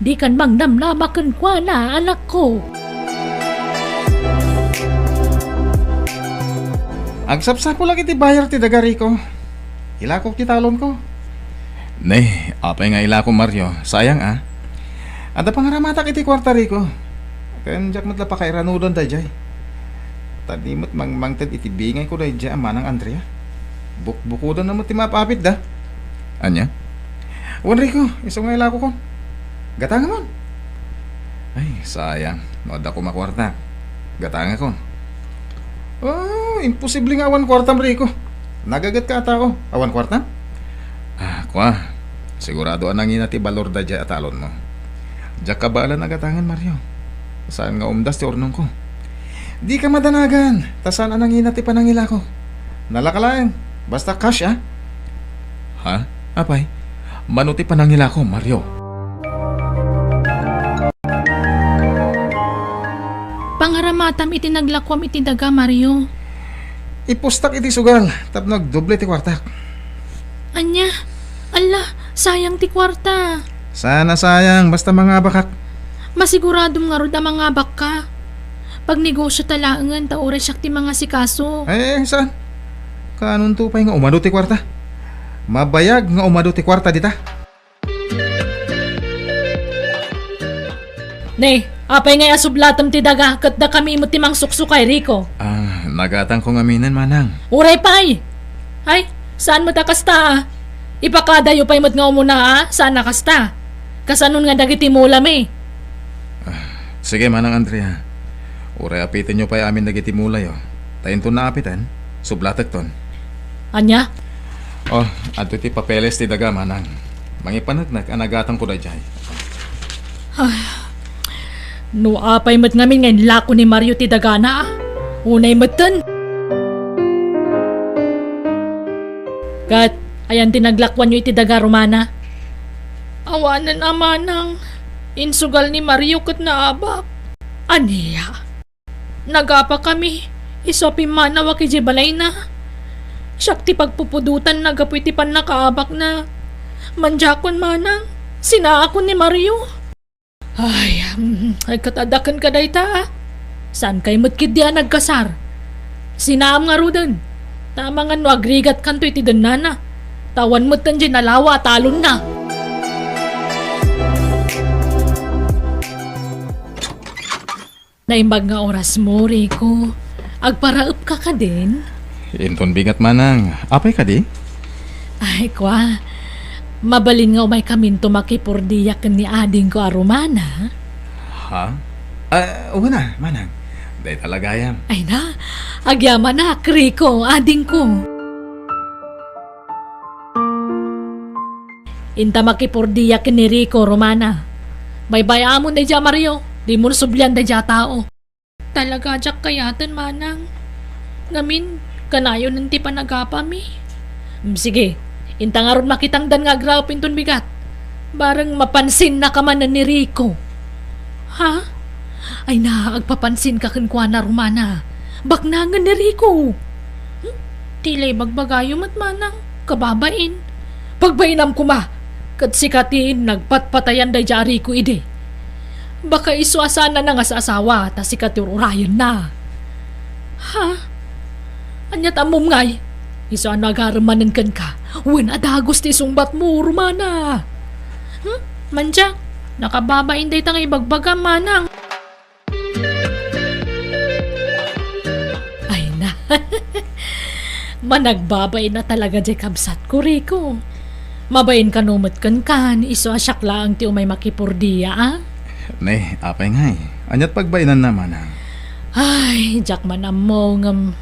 Speaker 1: Di kan mang namnamakan kwa na, anak ko.
Speaker 5: Agsapsapo lang iti bayar ti dagari ko. Ilakok ti talon ko. Nay, apay nga ilako Mario. Sayang Ada pangaramatak iti kwartari ko. Kanjak matla pa kay ranudon dayjay. Tadi mat mangted iti bingay ko dayjay amanang Andrea. Bukbukudan na mo ti mapapit da. Anya? Wanri ko, iso nga ilako ko. Gatanga mon. Ay, sayang. Nood ako makwarta. Gatanga ko. Oh, imposible nga awan kwarta Rico. Nagagat ka tao. Awan kwarta? Kwa. Sigurado anangin ti balor da dya atalon mo. Diyak kabala nagatangan Mario. Saan nga umdas ti ornong ko? Di ka madanagan. Tasan anangin ti panangila ko. Nalakalayan. Basta cash Ha? Apay? Manuti panangila ko Mario.
Speaker 1: Pangaramatam iti naglakwam iti daga, Mario.
Speaker 5: Ipustak iti sugal. Tapnog doble ti kwartak.
Speaker 1: Anya, ala, sayang ti kwarta.
Speaker 5: Sana sayang, basta mga bakak.
Speaker 1: Masiguradong nga rod ang mga baka. Pag negosyo talaangan, taoray siya ti mga sikaso.
Speaker 5: Saan? Kanon tupay nga umado ti kwarta. Mabayag nga umado ti kwarta dita.
Speaker 1: Ne, apay nga asublatom ti daga, kat da kami mo timang suksukay, Rico.
Speaker 5: Nagatang kong aminan, manang.
Speaker 1: Uray pay! Ay, saan mo ta kasta ah? Ipakadayo pa'y mo't nga umuna ah? Saan na kasta? Kasanon nga dagiti mulam eh.
Speaker 5: Sige, manang Andrea. Uray apitin nyo pa'y amin nagitimulay, oh. Tayin to na apitan, sublatek ton.
Speaker 1: Anya?
Speaker 5: Oh, ato ti papeles ti daga, manang. Mangipanagnak, anagatang ko da jay.
Speaker 1: No apay mo't ngamin ngayon lako ni Mario ti dagana ah. Unay mo't Kat, ayan tinaglakwan nyo iti daga Romana. Awanan amanang. Insugal ni Mario kat naabak. Aniya. Nagapa kami. Isopi manawa ki Jebalay na. Siyak ti pagpupudutan nagapoy ti pan nakaabak na. Manjakon manang. Sinaakon ni Mario. Ay katadakan ka day ta. Saan kay matkid diya nagkasar? Sinaam nga rudan. Tama nga no agrigat kanto iti danana. Tawan mo't tan dyan nalawa talon na. Naimbag nga oras mo, Rico. Agparaep ka din?
Speaker 5: Inton bigat, manang. Apay ka di?
Speaker 1: Ay, kwa. Mabalin nga umay kamin tumakipurdiyak ni ading ko arumana.
Speaker 5: Ha? Una, manang. Day talagayam.
Speaker 1: Ay na, agyaman na, Rico, ading ko. Inta makipurdiyak ni Rico, Romana. Baybaya mo na dya, Mario. Di mo sublian da dya tao. Talaga dyak kayatan, manang. Ngamin, kanayo nanti pa nagapami. Sige, inta nga ron makitang dan nga grapin ton bigat. Barang mapansin na kamanan ni Rico. Ha? Ay na, agpapansin ka kankwa na Romana. Baknangan ni Rico. Tilay bagbagayo mat manang, kababain. Pagbainam ko ma, kat sikatin nagpatpatayan day dya Rico ide. Baka isuasana na nga sa asawa, ta sikatururayan na. Ha? Anyat amom ngay, iso nagaramanan kan ka, wen adagos ti sumbat mo, Romana. Manja, nakababain day tang ibagbaga manang. Ay na, managbabay na talaga di kabsat ko, Rico. Mabayin ka numot kan, iso asyak lang ti umay makipurdiya, ah?
Speaker 5: Nay, apay ngay. Anyat pagbainan na, manang.
Speaker 1: Ay, jak man mo ngam,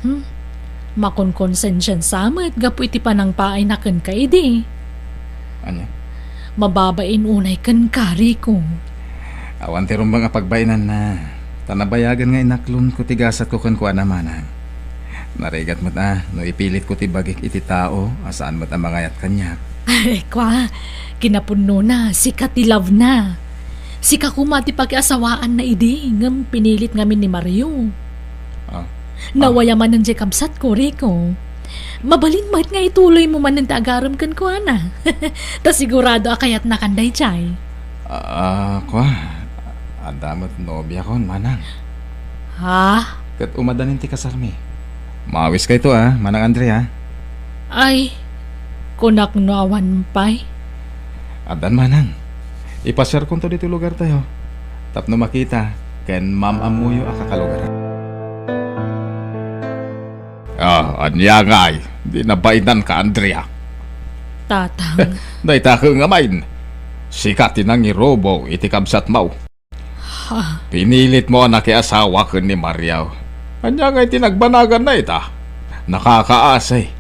Speaker 1: makonkonsensyan samet, gapu iti panang paay na kan ka idi.
Speaker 5: Anya?
Speaker 1: Mababain unay kan ka, Rico.
Speaker 5: Awan ti rumbang pagbainan na. Tanabayagan nga inaklon ko tigasat ko kankwa na, manang. Narigat mo't no ipilit ko ti bagik iti tao, asaan mo't ang mangayat kanyak.
Speaker 1: Ay, kwa, kinapuno na, sikat ti love na. Sika kumati pag-asawaan na idi, ngam pinilit ngamin ni Mario. Nawayaman ng jekabsat ko, Rico. Mabalin mat nga ituloy mo man ng tagaram kan ko, ana. Ta sigurado akayat na kanday chay.
Speaker 5: Kwa, adamot nobya kon, manang.
Speaker 1: Ha?
Speaker 5: Kat umadanin ti kasarmi. Mawis ka ito, manang Andrea.
Speaker 1: Ay, kunak no awan pay.
Speaker 5: Adan, manang. Ipasyar ko to dito lugar tayo. Tapno makita, ken ma'am amuyo akakalugar. Anya ngay. Di nabainan ka, Andrea.
Speaker 1: Tatang.
Speaker 5: Dahita ka nga main. Sikatin ang irobo iti kabsat mau.
Speaker 1: Ha?
Speaker 5: Pinilit mo na asawa ko ni Mariaw. Anya ngay tinagbanagan na ita. Nakakaasay.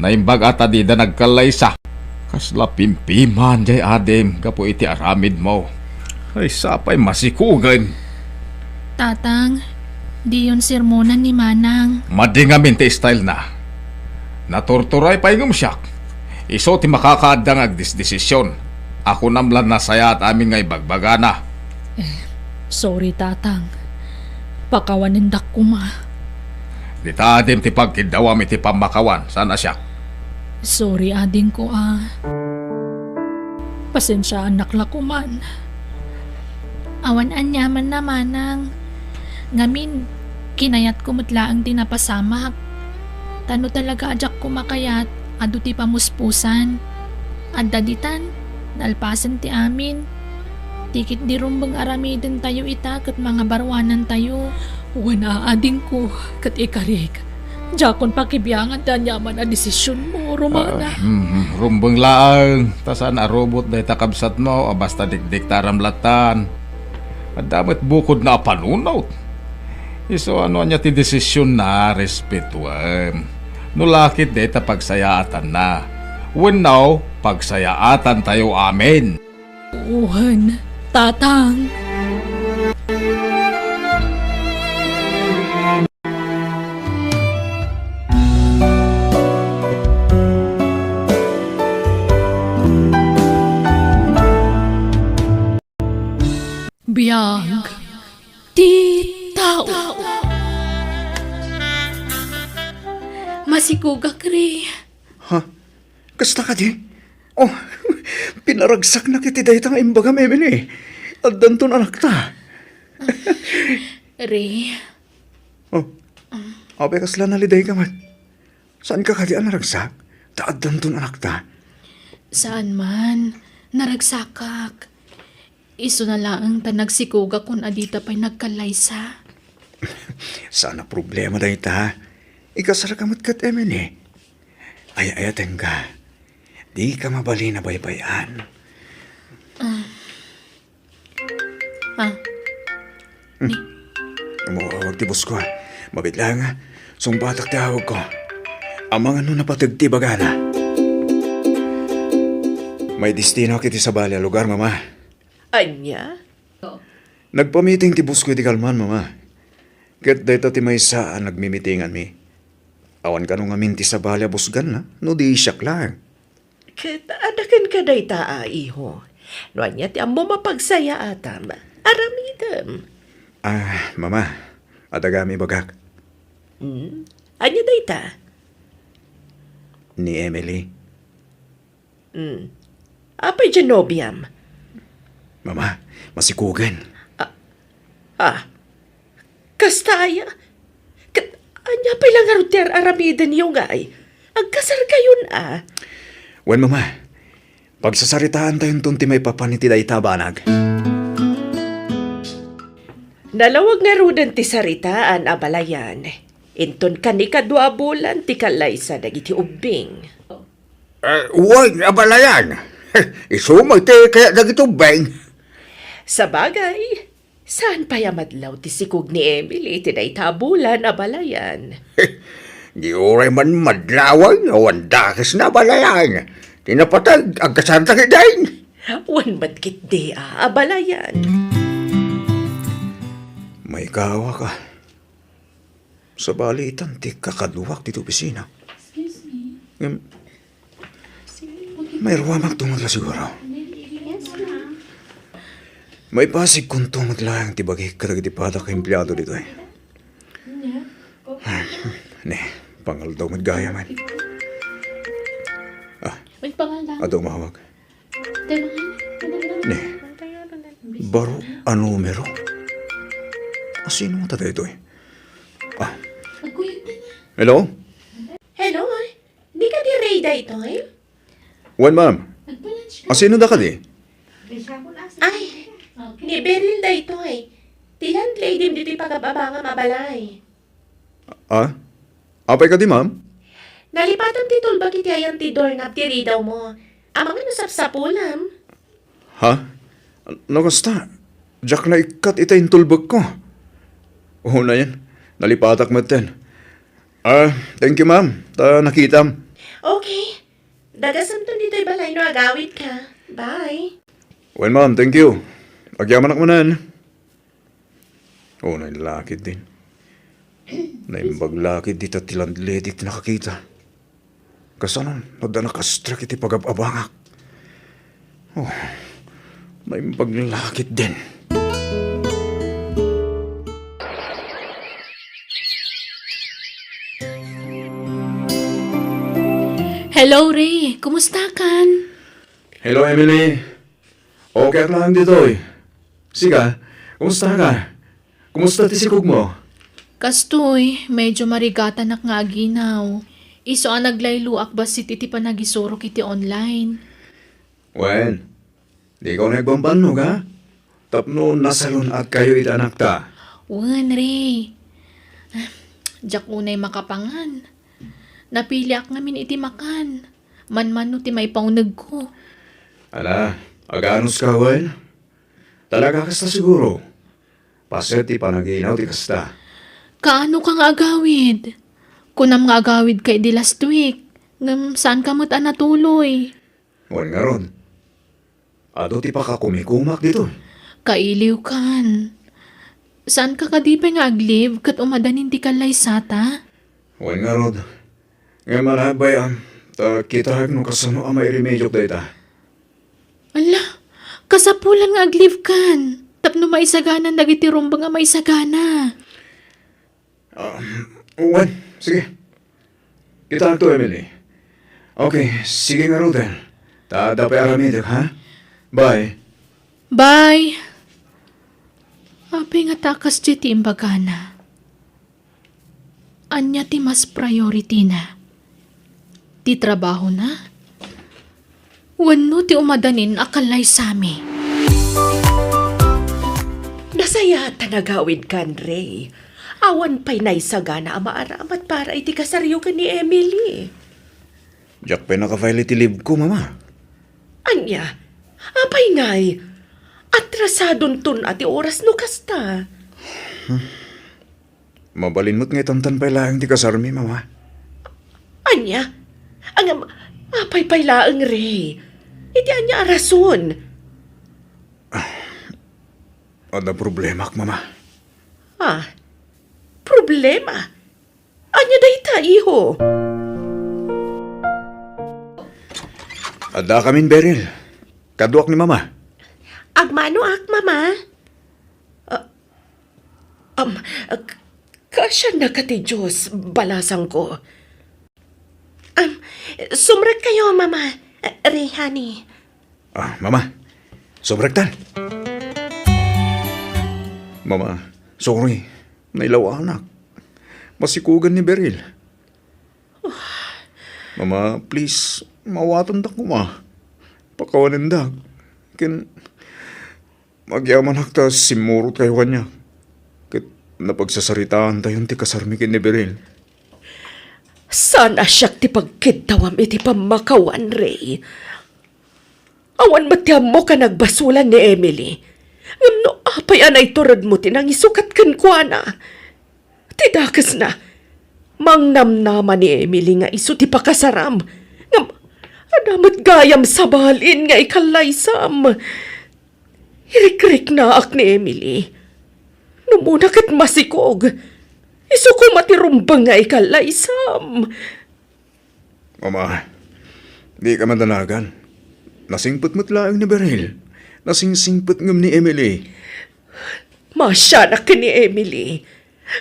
Speaker 5: Naimbag ata di da nagkalaysa. Kasla pimpiman jay adem kapo iti aramid mo. Ay sapay masikugan.
Speaker 1: Tatang, di yun sermonan ni Manang.
Speaker 5: Madingamin ti style na. Naturturay pa yung siyak. Iso ti makakaadang agdisdesisyon. Ako namlan na saya at amin ngay bagbagana.
Speaker 1: Sorry, Tatang. Pakawanindak ko ma.
Speaker 5: Di ta adem ti pagkidawam iti pamakawan. Sana siya?
Speaker 1: Sorry ading ko Pasensya anak la ko man. Awan anyaman na manang. Ngamin, kinayat ko mutla ang tinapasamak. Tano talaga ajak ko makayat, adu ti pamuspusan. At daditan, nalpasan ti amin. Tikit di rumbang aramidin tayo ita kat mga barwanan tayo. Wana ading ko kat ikarik. Jakon pakibiyangan ta nyaman a desisyon mo, Romana.
Speaker 5: Rumbang laang. Tasan a robot day takabsat mo, o basta dikdik taramlatan. Adamit bukod na panunaw. Iso ano niya ti desisyon na respetuan. Nulakit day ta pagsayaatan na. When now, pagsayaatan tayo amin.
Speaker 1: Uhan, tatang. Biyag, ti tao. Masigugak rin.
Speaker 2: Ha? Kasta ka di? Oh, pinaragsak na kiti dahi tang imbaga Emily. At danton anak ta.
Speaker 1: Ray,
Speaker 2: Oh, abe kasla naliday ka man. Saan ka kadi naragsak? Taad danton anak ta.
Speaker 1: saan man, naragsakak. Iso na lang ta nagsikuga kung adita pa'y nagkalaysa.
Speaker 2: Sana problema dahi ta. Ikasara kamot kat Emily. Ay-ayaten ka. Di ka mabali na baybayan. Umuawag ti bus ko. Mabitla nga. Sungbatak ti awag ko. Amang ano napatag ti bagana. May destino kiti sa balya lugar, mama.
Speaker 3: Anya?
Speaker 2: Nagpamiting ti bus ko iti kalman, mama. Kat dayta ti may saan nagmimitingan mi. Awan ka nung amin ti sa balya busgan na. No di siyak lang.
Speaker 6: Adakan ka day taa, iho. No anya ti ammo mapagsaya atam. Aramidam.
Speaker 2: Mama. Adagami bagak.
Speaker 6: Anya day ta?
Speaker 2: Ni Emily.
Speaker 6: Apay genobiam.
Speaker 2: Mama, masikugan.
Speaker 6: Kastaya. Anya pa'y lang aruter aramidan yung ay. Agkasar kayon
Speaker 2: Wen, mama. Pagsasaritaan tayong tunti may papaniti day tabanag.
Speaker 6: Nalawag nga rudan ti saritaan abalayan. Inton kanika dua bulan ti kalaysa dagiti ubing.
Speaker 2: Huwag, abalayan. Isumag ti kaya nagitubeng.
Speaker 6: Sa bagay, saan pa yamadlaw ti sikog ni Emily ti day tabulan abalayan?
Speaker 2: Di oray man madlawang, awan dakis na abalayan. Tinapatag, agkasanta kidain.
Speaker 6: Wan madkit di abalayan.
Speaker 2: May kawa ka. Sa balitan, ti kakaduwak dito opisina. Excuse me? May ruwamang tungod la siguro. May pasig kung tungod lang ti bagay katagitipada ka empleyado dito eh. Ne, pangal daw magaya man.
Speaker 1: May pangalan.
Speaker 2: Ato mahawag. Ne, baro ano numero? Sino mo tatay ito eh? Hello?
Speaker 6: Hello, di ka di Reyda ito
Speaker 2: Wan, ma'am. Sino da ka di?
Speaker 6: Ay, ni Beryl da ito Ti landlady dito pagababa nga mabalay.
Speaker 2: Apay ka di, ma'am?
Speaker 6: Nalipatan ti tulbag iti ayan ti doorknob ti ridaw mo. Amang nasapsapulam.
Speaker 2: Ha? Nakasta? Jack na ikat ita yung tulbag ko. Oo na yan. Nalipatak mo ten. Thank you, ma'am. Nakitam.
Speaker 6: Okay. Dagasam to dito'y balay no agawid ka. Bye.
Speaker 2: Well, ma'am, thank you. Agyaman ako manan. Oo, nailakid din. Naimbaglakid dito tilandledi ti nakakita. Kasanon, nadanakastrak iti pagababangak. Oh, naimbaglakid din.
Speaker 1: Hello, Ray. Kumusta kan?
Speaker 7: Hello, Emily. Okay ka lang dito eh. Siga, kumusta ka? Kumusta tisikog mo?
Speaker 1: Kastoy, medyo marigatan nak nga aginaw. Iso ang naglayluak ba si titi pa nagisuro kiti online?
Speaker 7: Wen, di ko nagbambanog ha? Tapno nasalon at kayo itanak ta.
Speaker 1: Wan, Ray. Diyak unay makapangan. Napili ak ngamin iti makan. Man-man no ti may paunag ko.
Speaker 7: Ala, aganos ka, Wen? Talaga kasta siguro. Paset ti panaginaw ti kasta.
Speaker 1: Kaano ka nga agawid? Kunam nga agawid kay di last week. Ngam saan ka mo't natuloy?
Speaker 7: Wen nga ron. Ado ti pa ka kumikumak dito.
Speaker 1: Kailiw kan. Saan ka kadipay nga agliv kat umadanin ti kalay sata?
Speaker 7: Wen nga ron. Nga malabay ta kita no kasano ang may remedyo data.
Speaker 1: Ala, kasapulan nga agliv kan. Tapno maisaganan dagiti rumbang nga maisagana.
Speaker 7: Wen, sige. Kita to, Emily. Okay, sige nga ron din. Dapat aramidok, ha? Bye.
Speaker 1: Bye! Ape nga takas di ti imbagana. Anya ti mas priority na. Ti trabaho na. Wano ti umadanin akalay sami.
Speaker 6: Nasaya tanagawid kan, Ray. Awan pa'y naisagana ang maaramat para iti kasaryo ka ni Emily.
Speaker 7: Jack pa naka-file iti leave ko, mama.
Speaker 6: Anya, apay ngay. Atrasadon tun ati oras no kasta.
Speaker 7: Mabalin mo't nga itamtan pa lang ti kasarmi, mama.
Speaker 6: Anya, ang apay laang, Ray. Iti anya arason.
Speaker 7: Ada problema ak, mama.
Speaker 6: Problema? Anya dayta, iho.
Speaker 7: Ada kamin Beryl. Kaduak ni mama.
Speaker 6: Agmano ak, mama? Kasya na ka ti Diyos, balasang ko. Sumrag kayo, mama. Ray, honey.
Speaker 7: Mama. Sobrektan. Mama, sorry. Nailaw anak. Masikugan ni Beryl. Mama, please, mawatan da ko, ma. Pakawanan da. Magyaman hakta simurot kayo kanya. Kat napagsasaritaan tayo ti kasarmi kin ni Beryl.
Speaker 6: Sana siyak ti pagkidawam iti pamakawan, Ray. Awan matiyam mo ka nagbasulan ni Emily. Ngam apay anay turad mo tinang isukat kan kwa na. Tidakas na. Mangnamnaman ni Emily nga iso ti pakasaram. Ngam, adamat gayam sabalin nga ikalaysam. Hirik-rik na ak ni Emily. Numuna kat masikog. Iso ko matirumbang nga ikalaysam.
Speaker 7: Mama, di ka madanagan. Nasingput mo't laang ni Beryl. Nasingsingput ngam ni Emily.
Speaker 6: Masya na ka ni Emily.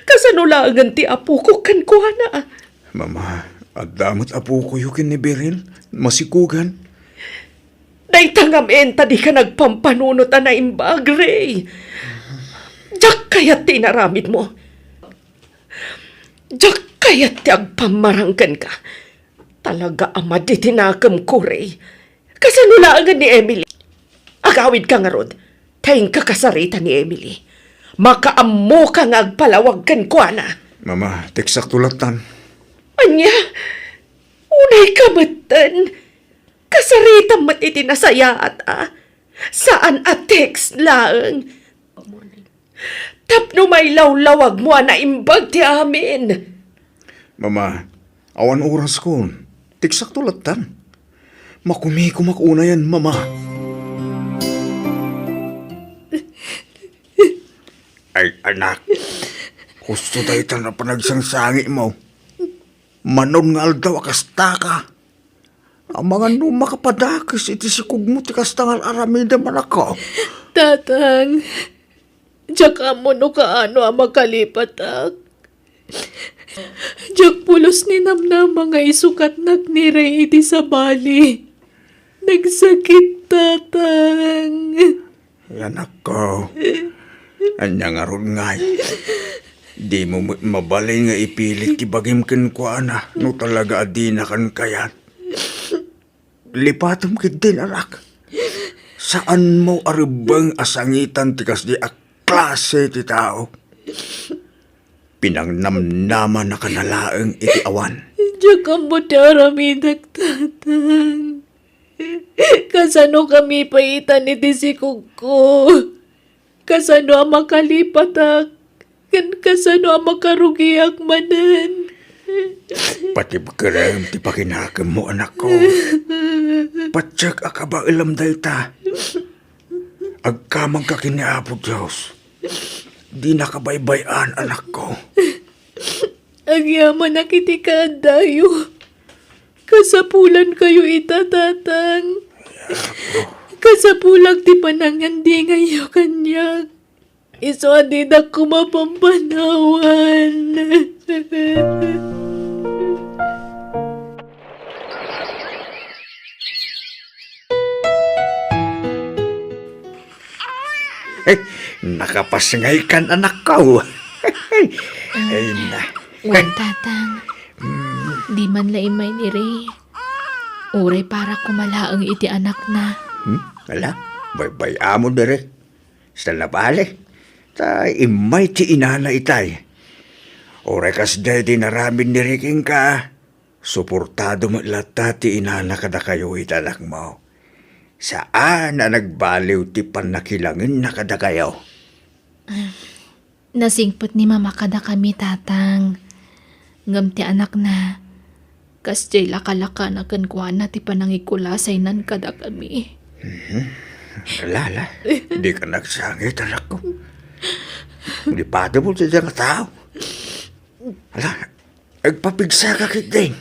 Speaker 6: Kasanulangan ti apo ko kan kuha na.
Speaker 7: Mama, at damot apo ko yukin ni Beryl. Masikugan.
Speaker 6: Naitangam enta di ka nagpampanunot na imbag, Ray. Diyak kaya't tinaramid mo. Diyak kaya't ti agpamaranggan ka. Talaga ama di tinakam ko, Ray. Kasanulangan ni Emily. Agawid ka nga rod. Tayong kakasarita ni Emily. Makaammo ka nga agpalawag kan kwa na.
Speaker 7: Mama, teksak tulatan.
Speaker 6: Anya, unay kamatan. Kasarita mat iti nasaya at saan at text lang. Tapno may lawlawag mo na imbag ti amin.
Speaker 7: Mama, awan oras ko. Teksak tulatan. Makumiko makuna yan, mama. Ay, anak. Gusto tayo na panagsansangi mo. Manon nga aldaw akasta ka. Ang mga makapadakis iti sikog mo ti kastangal aramida man ako.
Speaker 1: Tatang, tsaka mo no kaano ang makalipat ak.
Speaker 6: Diyak pulos ni namna mga isukat nagniray iti sa bali. Nagsakit tatang.
Speaker 7: Anak ko, anya nga ron ngay. Di mo mabalay nga ipilit kibagim ken ko ana, no talaga adi na kan kayat. Lipatom kid din, anak. Saan mo aribang asangitan tikas di klase ti tao? Pinangnamnaman na kanalaang iti awan.
Speaker 6: Diyak ang butaramidak tatang. Kasano kami paitan iti si Kuko? Kasano ang makalipatak? Kasano ang makarugiak manan?
Speaker 7: Pati bakaram ti pakinakam mo, anak ko. Patsak akaba ilam dayta. Agkamang ka kiniapo Diyos. Di nakabaybayan, anak ko.
Speaker 6: Agyaman na kiti ka dayo. Kasapulan kayo itatatang. Kasapulag ti panangandi ngayo kanyak. Iso adi na kumapampanawan.
Speaker 7: Nakapasngay kan, anak ko. Ay na.
Speaker 1: Wan tatang. Di man laimay ni Ray. Uray para kumalaang iti anak na.
Speaker 7: Wala, baybaya mo dire. Sa labale. Ta imay ti inana itay. Oray kas di naramin ni Riking ka. Suportado mo lata ti inana kada kayo itanak mo. Saan na nagbaliw ti panakilangin na kada kayo?
Speaker 1: Nasingpot ni mama kada kami tatang. Ngam ti anak na. Kas jay lakalaka na kankwana ti panangikulasay nan kada kami.
Speaker 7: Lala, di ka nagsangit, anak ko. Di pati mo sa diyang tao. Ala, agpapigsa ka kit din.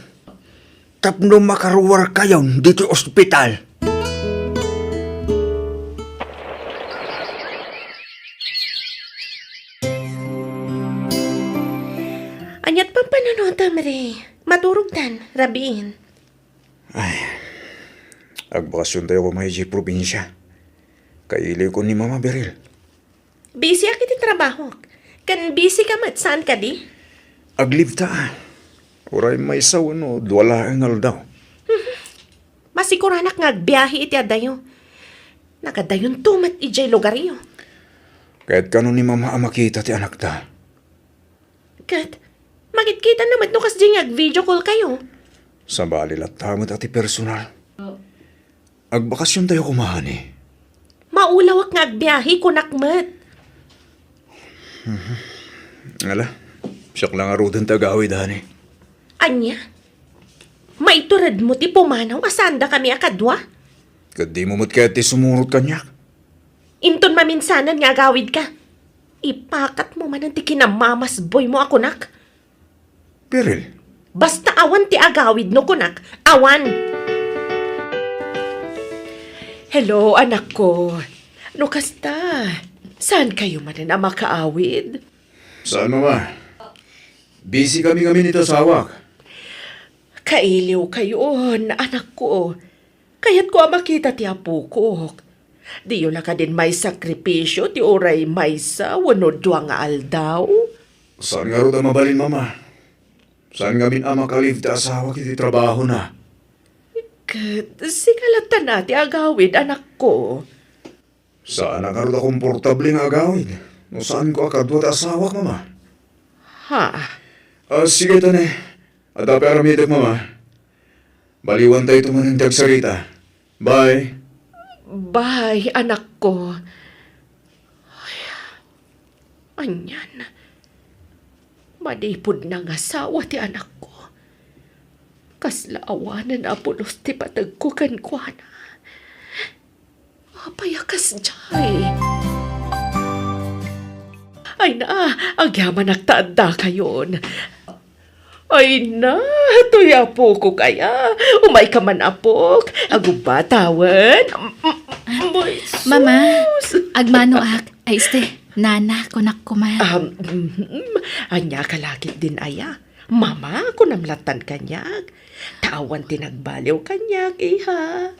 Speaker 7: Tapno makaruwar kayo dito ospital.
Speaker 6: Anyat pang panunota, Mare. Maturog tan, rabiin.
Speaker 7: Agbakasyon tayo kumahi probinsya. Kaili ko ni Mama Beryl.
Speaker 6: Busy akit yung trabaho. Kan busy ka mat, saan ka di?
Speaker 7: Aglive ta. Uray may sawan o duwala ang aldaw.
Speaker 6: Masikuranak nga agbiyahe iti adayo. Nagadayon tumat ijay lugaryo.
Speaker 7: Kahit kano ni Mama makita ti anak ta.
Speaker 6: Kat, magkita naman no kas di video call kayo.
Speaker 7: Sa bali latamot ati personal. Agbakasyon tayo kumahani.
Speaker 6: Maulawak nga agbiyahe kunakmat.
Speaker 7: Ala, siyak lang arudan tagawid, hani.
Speaker 6: Anya? Maiturad mo ti pumanaw asanda kami akadwa?
Speaker 7: Kad di mo mo't kaya ti sumurot kanyak.
Speaker 6: Inton maminsanan nga agawid ka. Ipakat mo man ang ti kinamamas boy mo ako nak.
Speaker 7: Beryl,
Speaker 6: Basta awan ti agawid no kunak. Awan! Hello, anak ko. No kasta? Saan kayo man na makaawid?
Speaker 5: Saan, Mama? Busy kami nito sa hawak.
Speaker 6: Kailiw kayo, anak ko. Kaya't ko makita ti apo ko. Di yun ka din may sakripisyo, ti oray may sa wano duwa nga aldaw.
Speaker 5: Saan nga ro da mabalin, Mama? Saan nga min ama kaliv ta asawa kiti trabaho na?
Speaker 6: Kat, sigalatan na ti agawid, anak ko.
Speaker 5: Saan nga ro da komportable nga agawid? No saan ko akadwa ta asawa, Mama?
Speaker 6: Ha?
Speaker 5: Sige tane. Adapi aramidag, Mama. Baliwan tayo tumanindag sarita. Bye.
Speaker 6: Bye, anak ko. Ay, anyan. Madipod na nga asawa ti anak ko. Kaslaawanan na pulos ti patag ko kankwana. Payakas jay. Ay na, agyaman nagtaanda kayon. Ay na, tuya po ko kaya. Umay ka man apok. Agubatawan.
Speaker 1: Mama, agmano ak. Ay, nana, kunak ko man.
Speaker 6: Anya kalakit din aya. Mama, ako namlatan kanyag. Tawan tinagbaliw kanyag, iha.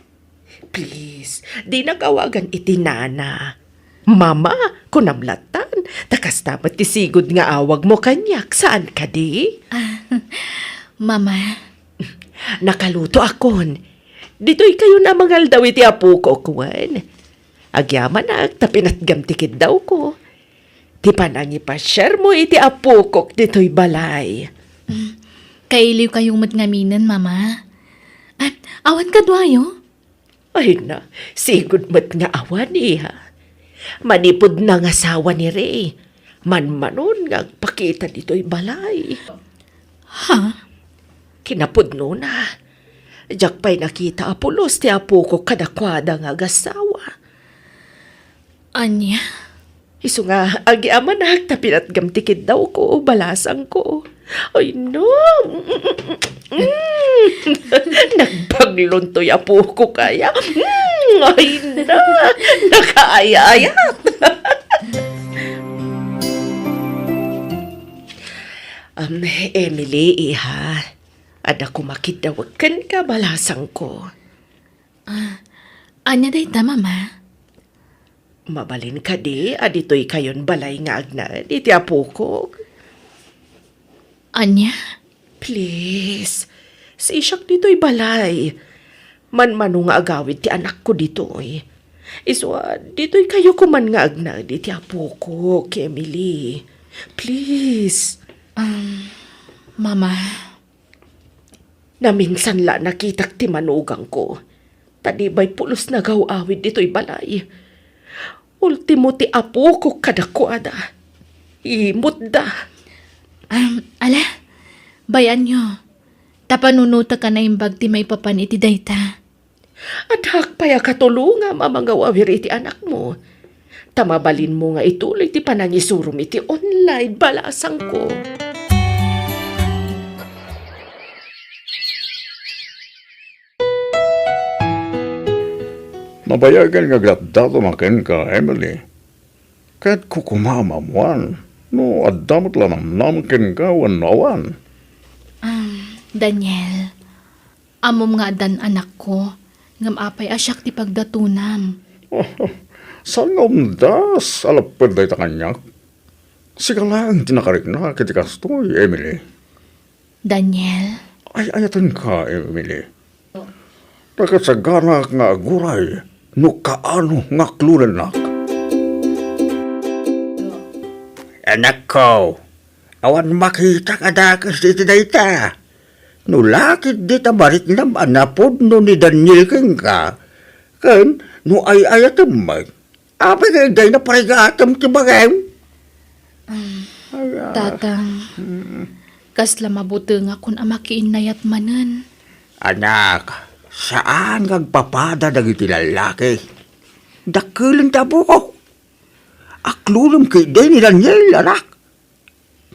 Speaker 6: Please, di nagawagan iti nana. Mama, kunamlatan. Takas tamat tisigod nga awag mo kanyak. Saan ka di?
Speaker 1: Mama,
Speaker 6: Nakaluto akon. Dito'y kayo na mangal daw iti apo ko, kuwan. Agyaman tapinat gamtikid daw ko. Ti panangi pa share mo iti apo ko dito'y balay.
Speaker 1: kailiw kayong matngaminan, Mama. At awan ka dwayo?
Speaker 6: Ay na, sigod mat nga awan iha. Manipod na nga asawa ni Ray. Manmanon nga pakita dito'y balay.
Speaker 1: Ha?
Speaker 6: Kinapudno na. Diyak pa'y nakita apulos ti apo ko kadakwada nga gasawa.
Speaker 1: Anya?
Speaker 6: Isu nga, agyaman na tapinat gamtikid daw ko, balasang ko. Ay no! Nagbaglon to'y apo ko kaya. Ay na! Nakaaya-ayat! Emily, iha. Ada ko makidawagan ka, balasang ko.
Speaker 1: Anya dayta, Mama?
Speaker 6: Mabalin ka di, adito'y kayon balay nga agna, iti apo ko.
Speaker 1: Anya?
Speaker 6: Please, si Ishak dito'y balay. Manmano nga agawid ti anak ko dito'y. Iswa, dito'y kayo kuman nga agna, iti apo ko, ki Emily. Please.
Speaker 1: Mama,
Speaker 6: Na minsan la nakitak ti manugang ko. Tadibay pulos na gawawid dito'y balay. Ultimo ti apo ko kadakwada. Imot da.
Speaker 1: ala, bayan nyo. Tapanunuta ka na imbag ti may papan iti dayta.
Speaker 6: At hakpaya katulunga mamangawawir iti anak mo. Tamabalin mo nga ituloy ti panangisurum iti online balasang ko.
Speaker 2: Mabayagan nga glatdato makin ka, Emily. Kahit kukumamamuan, no adamot lang namkin ka wanawan.
Speaker 1: Daniel, amom nga dan anak ko, ngam apay asyak ti pagdatunam.
Speaker 2: Saan nga umdas, alapad day ta kanyak? Sigalang tinakarik na kitikas to, Emily.
Speaker 1: Daniel,
Speaker 2: Ay, ayatan ka, Emily. Nakasagana nga aguray, no kaano nga klunanak.
Speaker 7: Anak ko, awan makita ka dakas dito dayta. No lakit dita barit naman napod no ni Daniel king ka. Kan, no ay ayatam mag. Apay kayo day na parigatam ti bagay.
Speaker 1: tatang, kasla mabuti nga kun amakiinayat manan.
Speaker 7: Anak, saan ngagpapada dagiti lalaki? Dakilang tabo ko. Aklulom kay day ni Daniel, anak.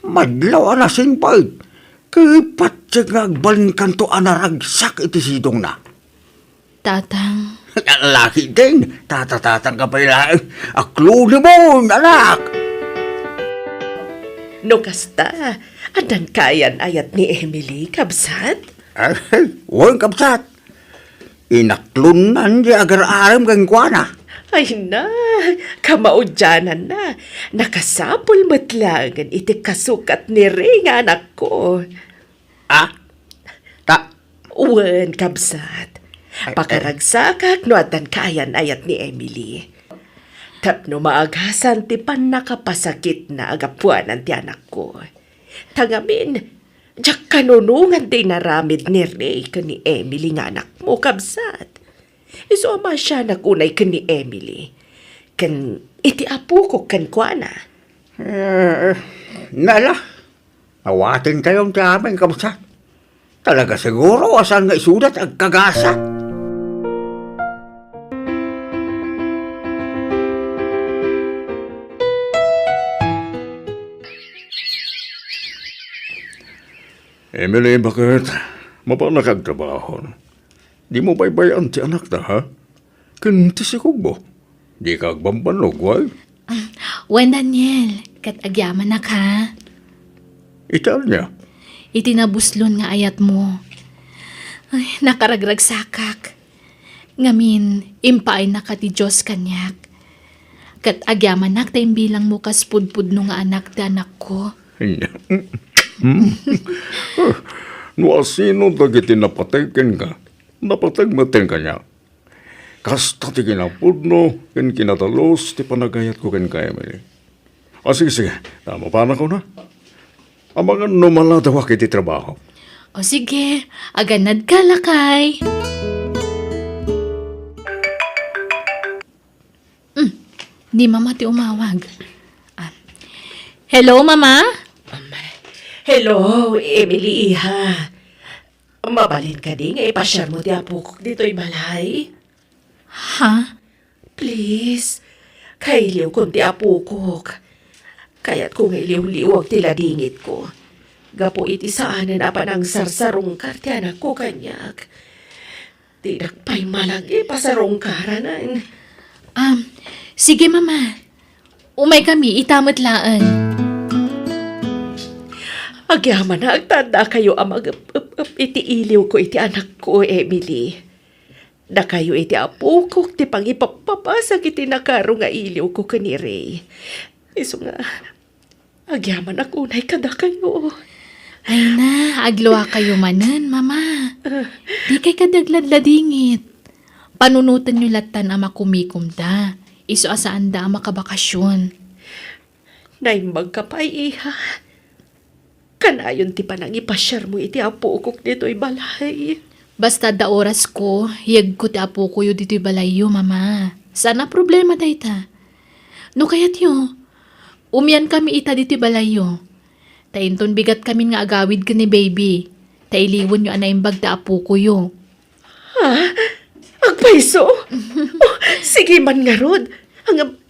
Speaker 7: Madlaw anasing pa'y. Kay patsig ngagbalin to anaragsak iti sidong na.
Speaker 1: Tatang,
Speaker 7: Lalaki din, tatatatang ka pa lang. Aklulom mo, anak.
Speaker 6: No kasta, adan kayan ayat ni Emily, kabsat?
Speaker 7: Ay, huwag kapsat. Inaklunan di agar-aram kang kuwana.
Speaker 6: Ay na, kamaudyanan na. Nakasapol matlangan iti kasukat ni Ring anak ko.
Speaker 7: Ah? Ta?
Speaker 6: Uwan, kabsat. Pakaragsakak no adan kayan ayat ni Emily. Tapno maagasan ti pan nakapasakit na agapuanan ti anak ko. Tangamin, diyak kanunungan di naramid ni Ray ka ni Emily nga anak mo, kabsat. Isoma siya nakunay ka ni Emily. Kan iti apo ko kan kuana.
Speaker 7: Nala, awatin kayong ti aming kapsat. Talaga siguro asan nga isudat ang kagasa.
Speaker 2: Emily, bakit? Mapala kagtrabaho. Di mo baybayan ti anak na, ha? Kinti si Kugbo. Di kagbambanog, why?
Speaker 1: wen Daniel, kat agyaman na ka.
Speaker 2: Ital niya.
Speaker 1: Itinabuslon nga ayat mo. Ay, nakaragrag sakak. Ngamin, impaay na ka ti Diyos kanyak. Kat agyaman nak tayong bilang mo kas pudpud no nga anak ti anak ko.
Speaker 2: No asino dagiti napatagken ka, napatagmaten ka niya. Kasta ti kinapudno, ken kinatalos, ti panagayat ko ken ka, Emily. Sige, tama pa na ko na. Amangan numala daw iti trabaho.
Speaker 1: O sige, aganad ka lakay. Di mama ti umawag. Hello, mama?
Speaker 6: Hello, Emily Iha. Mabalin ka din, ipasyar mo ti apukok dito'y balay.
Speaker 1: Ha?
Speaker 6: Please, kailiw kong ti apukok. Kaya't kung iliw-liwag ti ladingit ko. Gapo iti saanan apa ng sarsarong ti anak ko kanyak. Tidak pa'y malagi pasarong karanan.
Speaker 1: Sige, mama. Umay kami, itamot laan.
Speaker 6: Agyaman na agtanda kayo amag iti iliw ko iti anak ko, Emily. Na kayo iti apukok ti pangipapapasag iti nakaro nga iliw ko kani Ray. Iso nga, agyaman akunay kada kayo.
Speaker 1: Ay na, agluwa kayo manan, mama. Di kay kadagladladingit. Panunutan nyo latan ama kumikumda. Iso asaan da makabakasyon.
Speaker 6: Naimbag ka pa, Iha. Kanayon ti panang ipasyar mo iti apukok dito'y balay.
Speaker 1: Basta da oras ko, hiyag ko ti apo ko yu dito'y balayo, mama. Sana problema dayta. No kayat yo, umiyan kami ita dito'y balayo. Tainton bigat kami nga agawid ka ni baby. Tailiwon yu anaimbag da apo ko yu.
Speaker 6: Ha? Agpaiso? Oh, sige man nga rod. Ang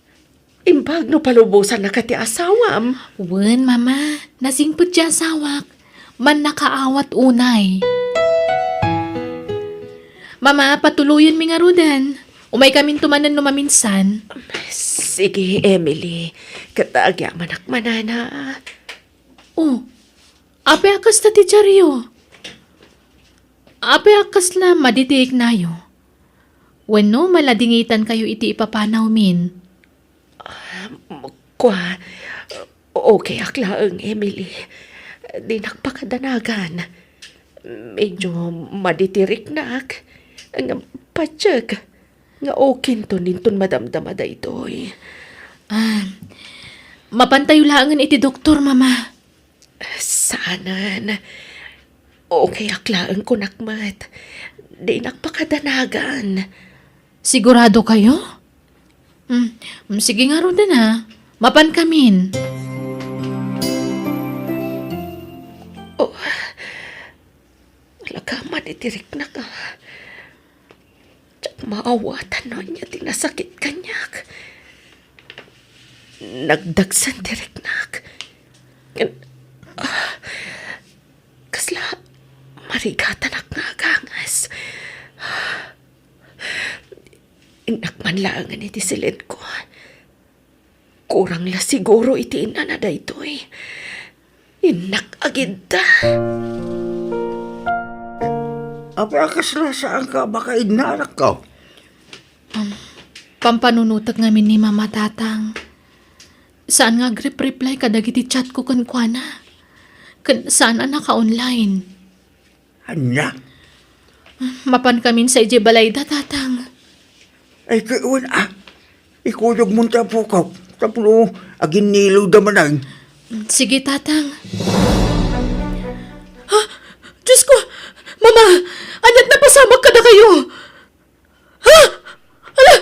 Speaker 6: imbag no palubusan na kati asawam.
Speaker 1: Wen, mama. Nasingput siya sawak. Man nakaawat unay. Mama, patuluyan mi nga rodan. Umay kamin tumanan no maminsan.
Speaker 6: Sige, Emily. Katagya manak manana.
Speaker 1: Oh, ape akas ta ti Charyo. Ape akas la maditiik na yo. Wenno maladingitan kayo iti ipapanaw min.
Speaker 6: Kwa, okay aklaang, Emily. Di nakpakadanagan. Medyo maditirik nak. Ang patsag. Nga okay to ninton madamdamada ito'y.
Speaker 1: Mapantayo langan iti doktor, mama.
Speaker 6: Sanan. Okay aklaang ko nakmat. Di nakpakadanagan.
Speaker 1: Sigurado kayo? Sige nga ron din ha. Mapan kamin.
Speaker 6: Oh, alaga maditirik na ka. Tsak maawatan na niya tinasakit kanyak. Nagdagsan direk nak. Kasla marigatan ak nga gangas. Inakmanlaangan iti silid ko. Kurang la siguro iti inanada ito'y. Inak agid da.
Speaker 7: Apakas na saan ka baka inanak ka?
Speaker 1: Pampanunutak ngamin ni mama tatang. Saan nga grip-reply kadagiti chat ko kankwana? Saan naka-online?
Speaker 7: Anya?
Speaker 1: Mapan kamin sa ije balayda tatang.
Speaker 7: Ay kawan ikuyog mo tapo ka. Tapos agin nilaw damanang.
Speaker 1: Sige tatang. Ha? Diyos ko! Mama! Anyat na pasamag ka na kayo! Ha? Ala!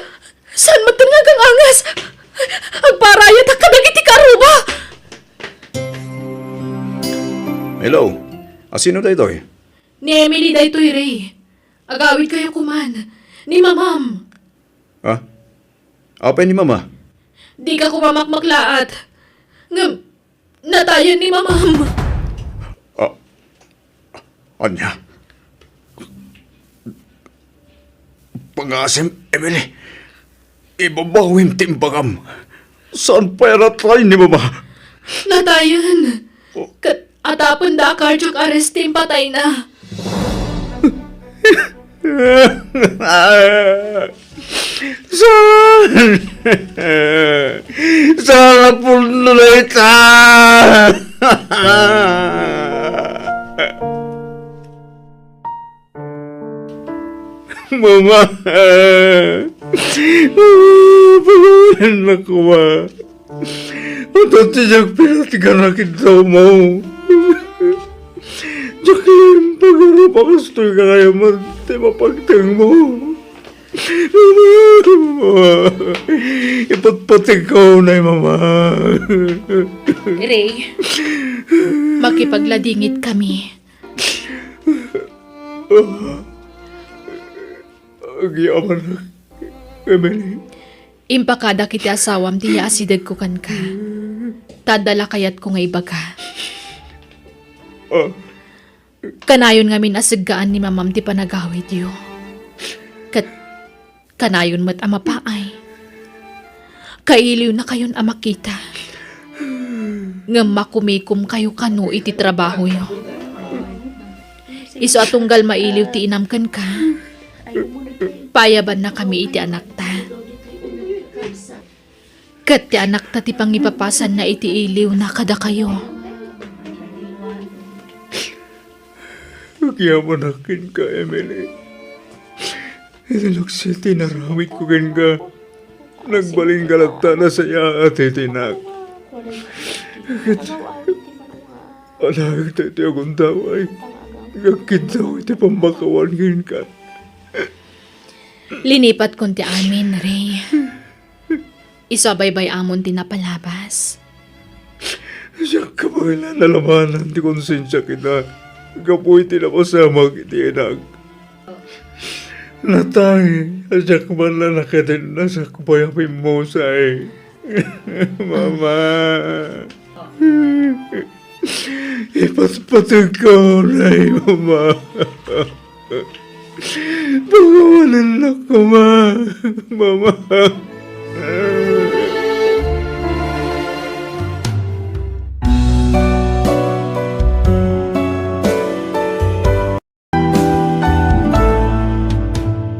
Speaker 1: Saan magtanag ang angas? Agparayat ang kadagiti karuba!
Speaker 2: Hello, asino tayo doy?
Speaker 1: Ni Emily daytoy Ray. Agawid kayo kuman. Ni mamam.
Speaker 2: Ha? Apa ni mama?
Speaker 1: Di ka kumamakmaklaat. Natayan ni mamam.
Speaker 2: Anya? Pangasim, Emily. Ibabawin timbagam. Saan pera tayo ni mama?
Speaker 1: Natayan. Kat At apon da cardiac arrest team patay na.
Speaker 7: Sana puno na ita! Mama! Pagawain ako, ma. Untot siyang pinatigan na kita mo. Jacqueline, pag-arap ako stoy ka kaya mati mapagtang mo. Ipatpatig ko na mama.
Speaker 1: Ray, makipagladingit kami.
Speaker 7: Agyaman na, Emily.
Speaker 1: Impakada kiti asawam ti asidag ko kan ka. Tadala kayat ko nga ibaga. Kanayon nga minasaggaan ni mamam ti panagawid yo. Kanayon mat ama paay. Kailiw na kayon ama kita. Nga makumikum kayo kanu iti trabaho yo. Iso atunggal mailiw ti inamkan ka. Payaban na kami iti anak ta. Kat ti anak ta ti pangipapasan na iti iliw na kada kayo.
Speaker 7: Magyamanakin ka, Emily. Itinaksi tinaramit ko gan ka. Nagbaling galata na saya at itinak. Anak iti akong taway. Gagkit daw iti pambakawan gan ka.
Speaker 1: Linipat kon ti amin, Ray. Isabaybay amon ti napalabas.
Speaker 7: Siyang kabaila nalamanan ti konsensya kita. Kapoy tinapasama kiti inag. Natay, asyak man na nakatin na sa kupayapin mo say. Mama. Ipatpatag ko na mama. Pagawalan na ko, ma. Mama.